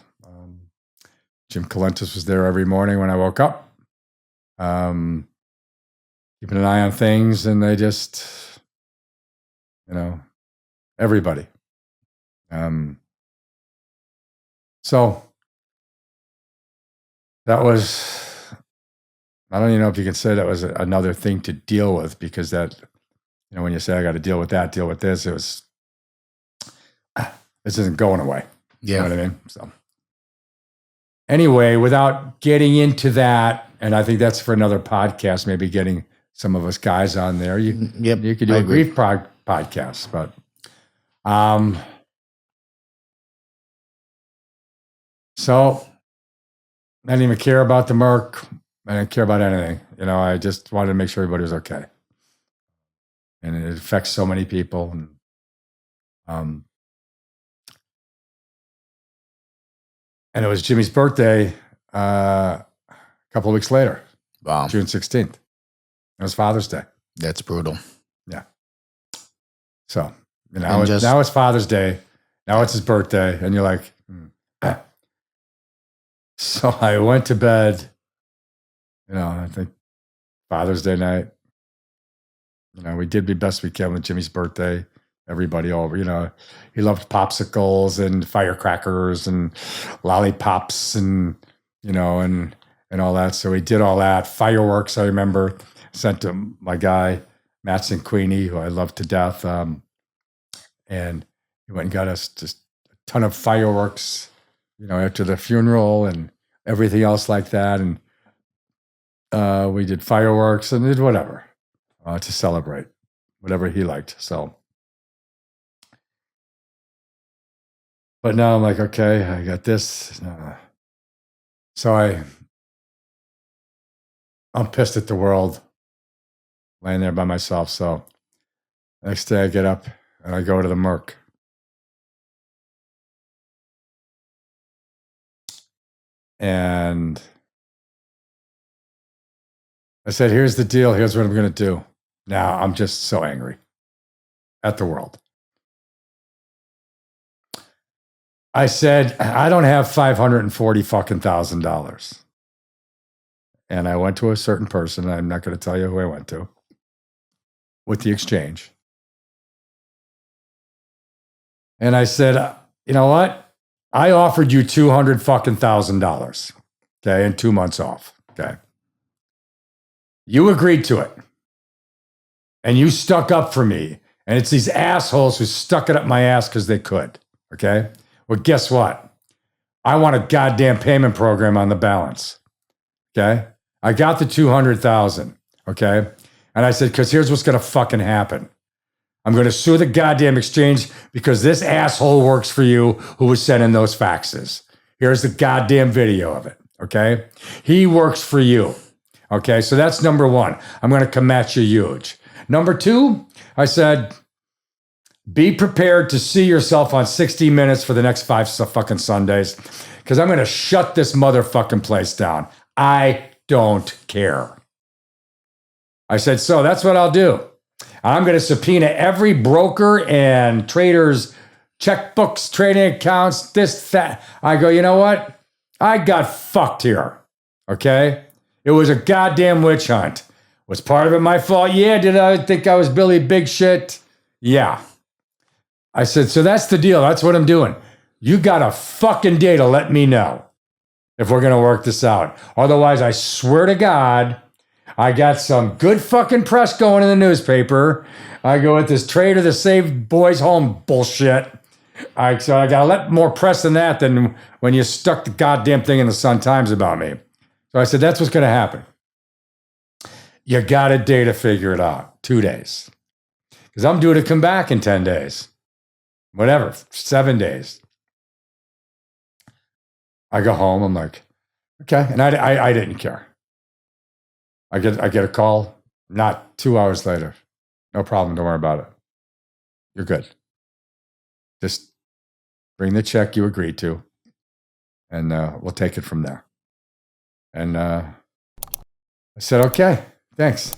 Jim Calentis was there every morning when I woke up, keeping an eye on things, and they just, you know, everybody. So that was, I don't even know if you can say that was another thing to deal with, because that, you know, when you say I got to deal with that, deal with this, it was, this isn't going away. Yeah. You know what I mean? So anyway, without getting into that, and I think that's for another podcast, maybe getting some of us guys on there. You could do a grief podcast, but so I didn't even care about the Merc. I didn't care about anything. You know, I just wanted to make sure everybody was okay. And it affects so many people. And it was Jimmy's birthday a couple of weeks later. Wow. June 16th. It was Father's Day. That's brutal. Yeah. So now it's Father's Day. Now it's his birthday. And you're like, So I went to bed, you know, I think Father's Day night. You know, we did the best we can with Jimmy's birthday. Everybody over, you know, he loved popsicles and firecrackers and lollipops and, you know, and all that. So we did all that. Fireworks, I remember, sent to my guy, Matt Queenie, who I love to death. And he went and got us just a ton of fireworks, you know, after the funeral and everything else like that. And we did fireworks and did whatever to celebrate, whatever he liked. So, but now I'm like, okay, I got this. So I'm pissed at the world, laying there by myself. So next day I get up and I go to the Merc. And I said, here's the deal. Here's what I'm going to do. Now I'm just so angry at the world. I said, I don't have $540,000. And I went to a certain person. I'm not going to tell you who I went to with the exchange. And I said, you know what? I offered you $200,000, okay, and 2 months off, okay. You agreed to it, and you stuck up for me. And it's these assholes who stuck it up my ass because they could, okay. Well, guess what? I want a goddamn payment program on the balance, okay. I got the 200,000, okay, and I said, because here's what's going to fucking happen. I'm going to sue the goddamn exchange because this asshole works for you who was sending those faxes. Here's the goddamn video of it, okay? He works for you, okay? So that's number one. I'm going to come at you huge. Number two, I said, be prepared to see yourself on 60 Minutes for the next 5 fucking Sundays because I'm going to shut this motherfucking place down. I don't care. I said, so that's what I'll do. I'm going to subpoena every broker and trader's checkbooks, trading accounts, this, that. I go, you know what? I got fucked here. Okay? It was a goddamn witch hunt. Was part of it my fault? Yeah. Did I think I was Billy Big Shit? Yeah. I said, so that's the deal. That's what I'm doing. You got a fucking day to let me know if we're going to work this out. Otherwise, I swear to God, I got some good fucking press going in the newspaper. I go with this trader to save boys home bullshit. So I got a lot more press than that than when you stuck the goddamn thing in the Sun Times about me. So I said, that's what's going to happen. You got a day to figure it out. 2 days. Because I'm due to come back in 10 days. Whatever, 7 days. I go home. I'm like, okay. And I didn't care. I get a call, not 2 hours later. No problem. Don't worry about it. You're good. Just bring the check you agreed to, and we'll take it from there. And I said, okay, thanks.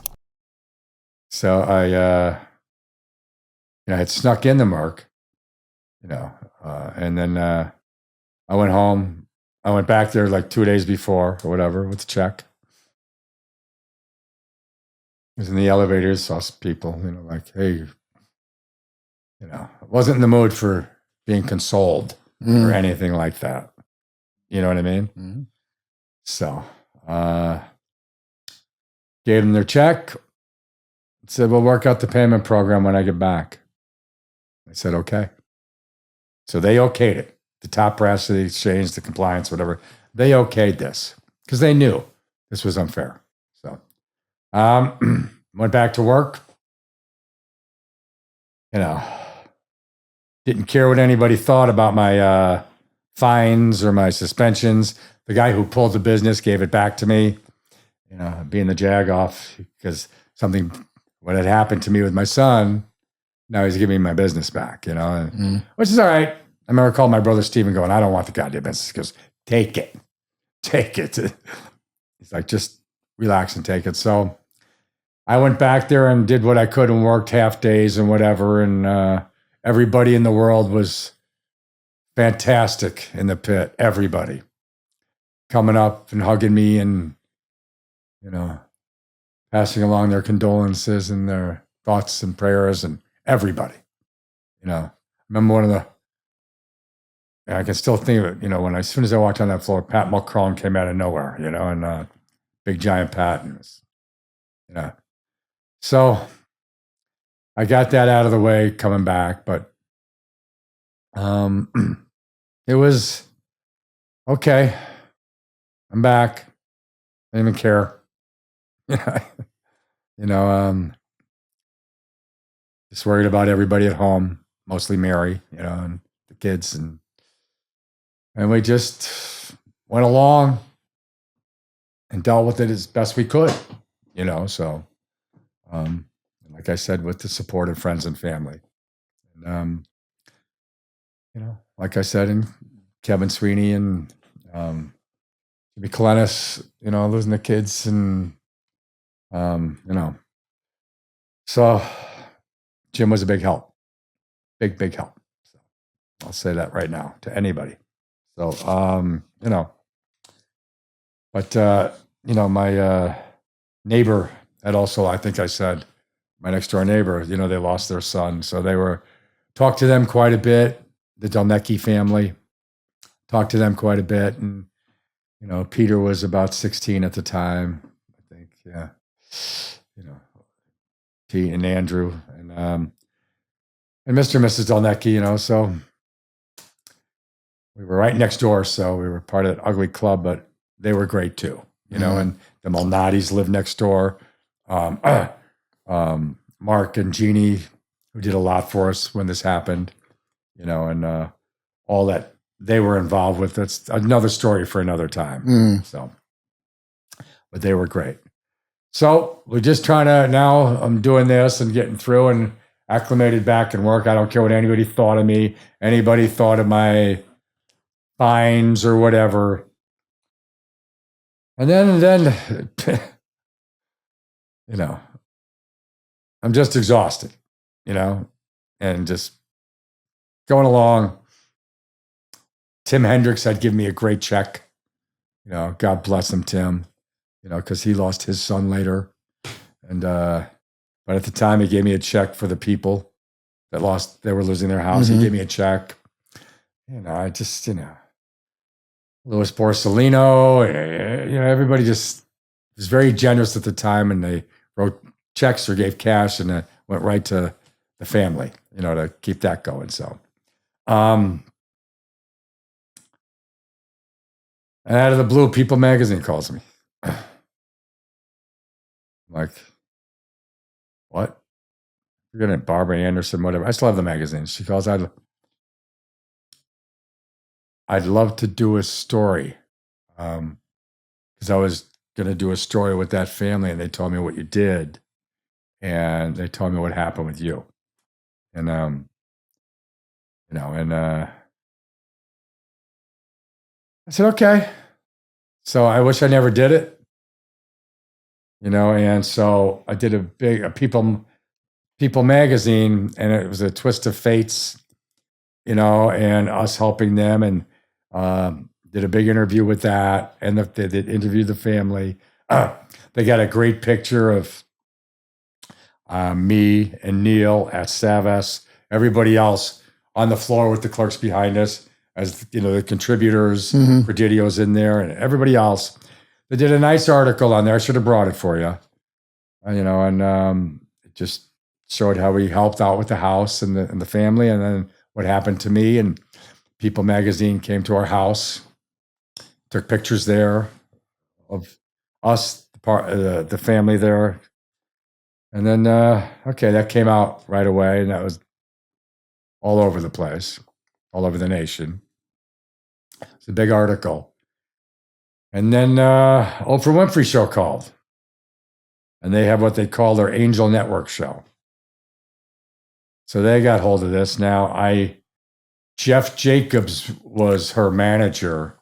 So I had snuck in the mark, and then I went home. I went back there like 2 days before or whatever with the check. I was in the elevators, saw some people, like, hey, wasn't in the mood for being consoled or anything like that. You know what I mean? Mm-hmm. So gave them their check. Said, we'll work out the payment program when I get back. I said, okay. So they okayed it. The top brass of the exchange, the compliance, whatever. They okayed this because they knew this was unfair. So went back to work. Didn't care what anybody thought about my fines or my suspensions. The guy who pulled the business gave it back to me, being the jag off because what had happened to me with my son, now he's giving me my business back, which is all right. I remember calling my brother Steven going, I don't want the goddamn business. He goes, take it. He's like, just relax and take it. So I went back there and did what I could and worked half days and whatever. And everybody in the world was fantastic in the pit. Everybody coming up and hugging me and, passing along their condolences and their thoughts and prayers and everybody. Remember one of the, I can still think of it, when as soon as I walked on that floor, Pat Mulcrone came out of nowhere, and big giant Pat. And so I got that out of the way coming back, but it was okay. I'm back. I didn't even care. Just worried about everybody at home, mostly Mary, and the kids, and we just went along and dealt with it as best we could, so like I said, with the support of friends and family. And like I said, and Kevin Sweeney and Jimmy Kalenis, losing the kids and so Jim was a big help, big help. So I'll say that right now to anybody. So, but, my neighbor had also, I think I said, my next door neighbor, they lost their son. So talked to them quite a bit, the Delnecki family, talked to them quite a bit. And, Peter was about 16 at the time, I think, yeah. Pete and Andrew and Mr. and Mrs. Delnecki, so we were right next door. So we were part of that ugly club, but they were great too, and the Malnati's lived next door. Mark and Jeannie, who did a lot for us when this happened, and all that they were involved with. That's another story for another time. So, but they were great. So we're just trying to, now I'm doing this and getting through and acclimated back in work. I don't care what anybody thought of me, anybody thought of my fines or whatever. And then I'm just exhausted, and just going along. Tim Hendricks had given me a great check. God bless him, Tim, because he lost his son later. And, but at the time he gave me a check for the people that they were losing their house. He gave me a check. I just, Louis Borsellino, everybody just was very generous at the time, and they wrote checks or gave cash, and it went right to the family, to keep that going. So, and out of the blue, People Magazine calls me. I'm like, what? You're gonna Barbara Anderson, whatever. I still have the magazine. She calls, I'd love to do a story. Because I was going to do a story with that family, and they told me what you did, and they told me what happened with you. And, I said, okay. So I wish I never did it, and so I did a People magazine, and it was a twist of fates, and us helping them, and did a big interview with that, and they interviewed the family. They got a great picture of me and Neil at Savas, everybody else on the floor with the clerks behind us, as the contributors, Presidios in there, and everybody else. They did a nice article on there. I should have brought it for you, and it just showed how we helped out with the house and the family, and then what happened to me. And People magazine came to our house, took pictures there of us, the family there. And then, that came out right away, and that was all over the place, all over the nation. It's a big article. And then Oprah Winfrey Show called, and they have what they call their Angel Network show. So they got hold of this. Now, Jeff Jacobs was her manager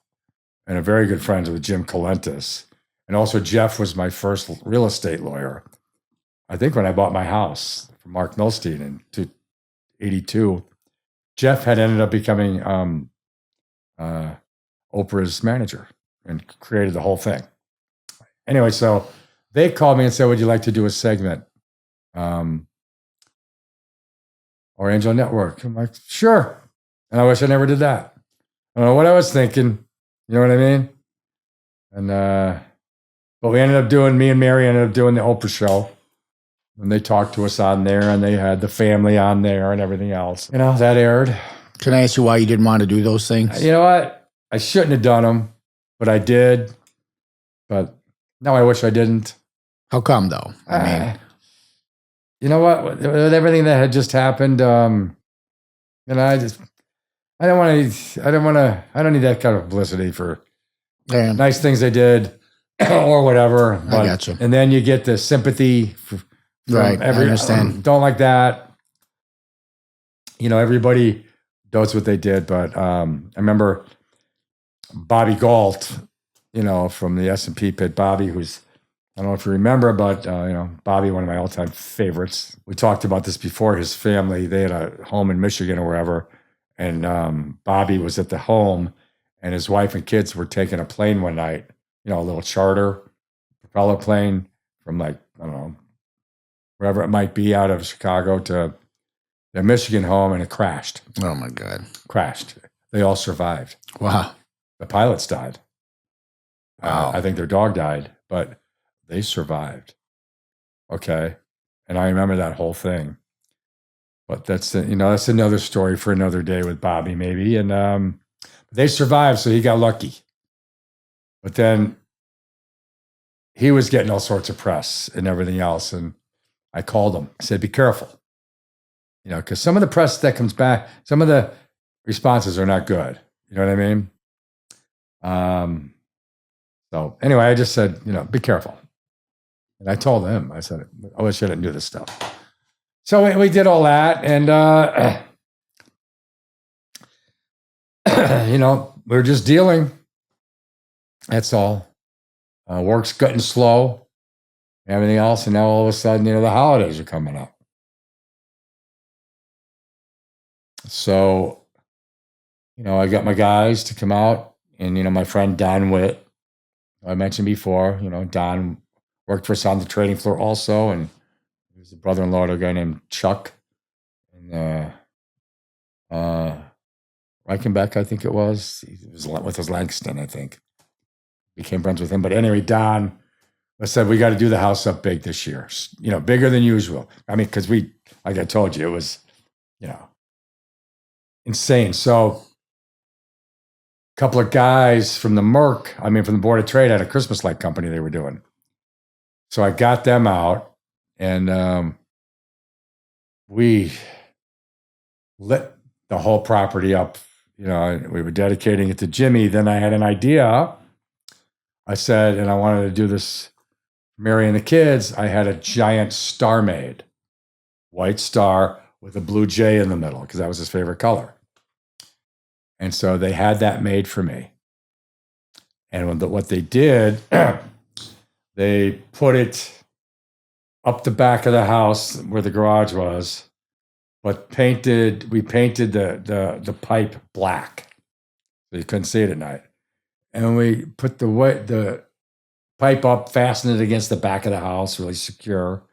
and a very good friend with Jim Colentus. And also Jeff was my first real estate lawyer. I think when I bought my house from Mark Milstein in 1982, Jeff had ended up becoming Oprah's manager and created the whole thing. Anyway, so they called me and said, would you like to do a segment? Or Angel Network? I'm like, sure. And I wish I never did that. I don't know what I was thinking. You know what I mean? And but me and Mary ended up doing the Oprah show. And they talked to us on there, and they had the family on there and everything else. That aired. Can I ask you why you didn't want to do those things? You know what? I shouldn't have done them, but I did. But now I wish I didn't. How come, though? I mean, you know what? With everything that had just happened, I don't need that kind of publicity for nice things they did or whatever. But, I got you. And then you get the sympathy from right. I understand. Don't like that. Everybody knows what they did. But I remember Bobby Galt, from the S&P pit. Bobby, who's, I don't know if you remember, but, Bobby, one of my all-time favorites. We talked about this before. His family, they had a home in Michigan or wherever. And Bobby was at the home, and his wife and kids were taking a plane one night, a little charter propeller plane from I don't know, wherever it might be, out of Chicago to their Michigan home, and it crashed. Oh, my God. Crashed. They all survived. Wow. The pilots died. Wow. I think their dog died, but they survived. Okay. And I remember that whole thing. But that's another story for another day with Bobby, maybe. And they survived, so he got lucky. But then he was getting all sorts of press and everything else. And I called him. I said, be careful. Because some of the press that comes back, some of the responses are not good. You know what I mean? So anyway, I just said, be careful. And I told him, I said, I wish I didn't do this stuff. So we did all that, and we're just dealing. That's all. Work's getting slow, and everything else, and now all of a sudden, the holidays are coming up. So, I got my guys to come out, and my friend Don Witt, I mentioned before. Don worked for us on the trading floor also, and he was the brother-in-law to a guy named Chuck. And Reichenbeck, I think it was. He was with his Langston, I think. Became friends with him. But anyway, Don said, we got to do the house up big this year. Bigger than usual. I mean, because like I told you, it was, insane. So a couple of guys from the from the Board of Trade, had a Christmas light company they were doing. So I got them out, and we lit the whole property up. We were dedicating it to Jimmy. Then I had an idea. I said, and I wanted to do this, Mary and the kids. I had a giant star made, white star with a blue J in the middle, because that was his favorite color. And so they had that made for me. And what they did, they put it up the back of the house where the garage was, but we painted the pipe black so you couldn't see it at night. And we put the pipe up, fastened it against the back of the house, really secure.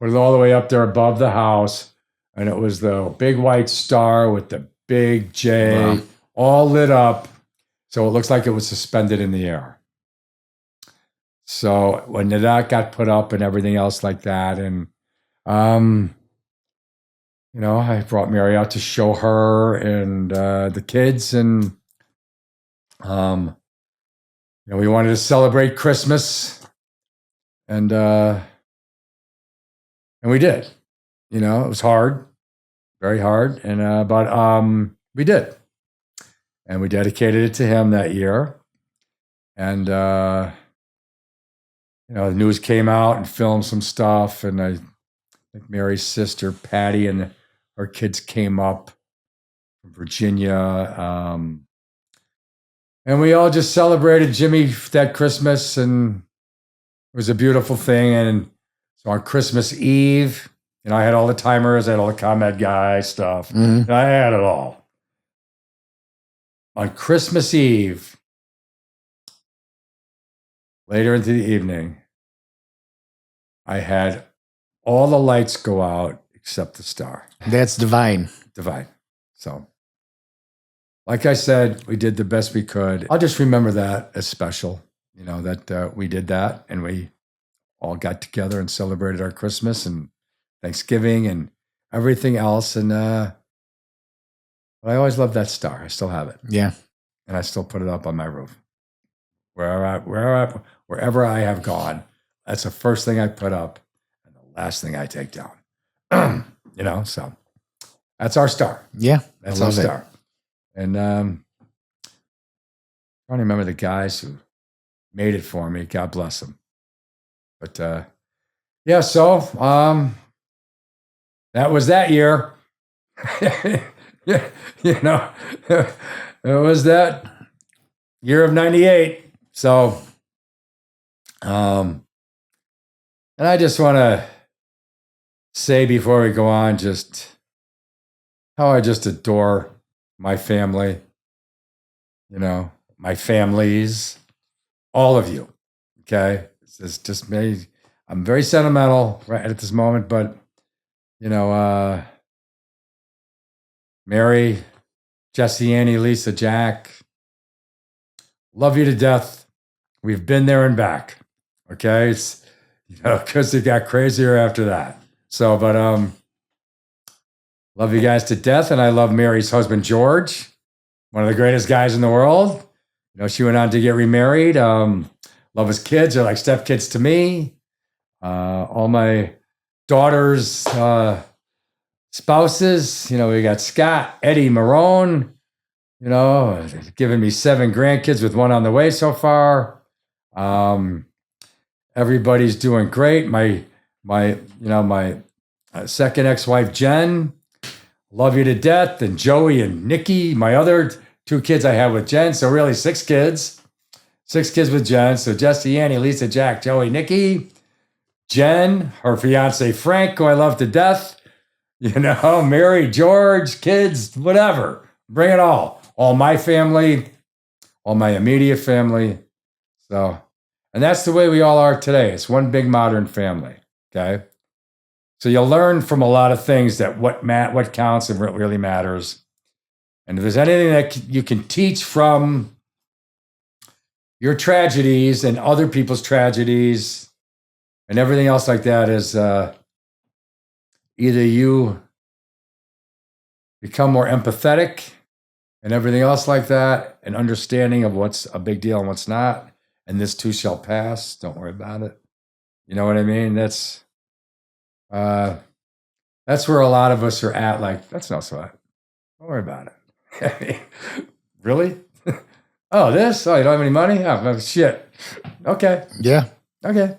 Put it all the way up there above the house, and it was the big white star with the big J, wow, all lit up, so it looks like it was suspended in the air. So when that got put up and everything else like that, and I brought Mary out to show her and the kids, and we wanted to celebrate Christmas, and we did. It was hard, very hard, and but we did, and we dedicated it to him that year. And the news came out and filmed some stuff, and I think Mary's sister Patty and her kids came up from Virginia. And we all just celebrated Jimmy that Christmas, and it was a beautiful thing. And so on Christmas Eve, I had all the timers, I had all the ComEd guy stuff. Mm-hmm. I had it all. On Christmas Eve, later into the evening, I had all the lights go out except the star. That's divine. Divine. So, like I said, we did the best we could. I'll just remember that as special, that we did that, and we all got together and celebrated our Christmas and Thanksgiving and everything else. And but I always loved that star. I still have it. Yeah. And I still put it up on my roof. Wherever I have gone, that's the first thing I put up and the last thing I take down. So that's our star. Yeah. That's our star. And I don't remember the guys who made it for me. God bless them. But so that was that year. It was that year of 98. So and I just want to say before we go on just how I just adore my family, my families, all of you. Okay. It's just me. I'm very sentimental right at this moment, but Mary, Jesse, Annie, Lisa, Jack, love you to death. We've been there and back. Okay. It's, because it got crazier after that. So, but, love you guys to death. And I love Mary's husband, George, one of the greatest guys in the world. She went on to get remarried. Love his kids. They're like stepkids to me. All my daughters' spouses. We got Scott, Eddie, Marone, giving me 7 grandkids with 1 on the way so far. Everybody's doing great. My second ex-wife, Jen, love you to death. And Joey and Nikki, my other 2 kids I have with Jen. So really 6 kids. 6 kids with Jen. So Jesse, Annie, Lisa, Jack, Joey, Nikki, Jen, her fiance, Frank, who I love to death. Mary, George, kids, whatever. Bring it all. All my family, all my immediate family. So, and that's the way we all are today. It's one big modern family. Okay. So you'll learn from a lot of things that what counts and what really matters. And if there's anything that you can teach from your tragedies and other people's tragedies and everything else like that, is either you become more empathetic and everything else like that, and understanding of what's a big deal and what's not, and this too shall pass. Don't worry about it. You know what I mean? That's where a lot of us are at. Like, that's no sweat. Don't worry about it. Really? Oh, this? Oh, you don't have any money? Oh, shit. Okay. Yeah. Okay.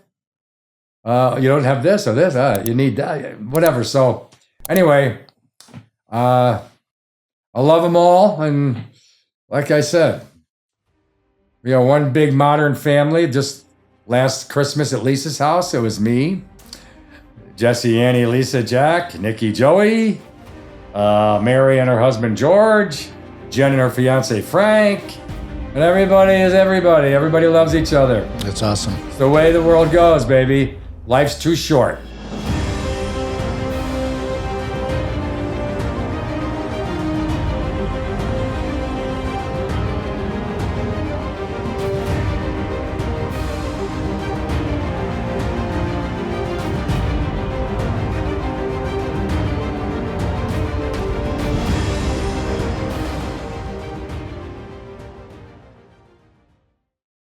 You don't have this or this. You need that. Whatever. So anyway, I love them all. And like I said, one big modern family. Just last Christmas at Lisa's house, it was me, Jesse, Annie, Lisa, Jack, Nikki, Joey, Mary and her husband George, Jen and her fiance Frank, and everybody is everybody. Everybody loves each other. That's awesome. It's the way the world goes, baby. Life's too short.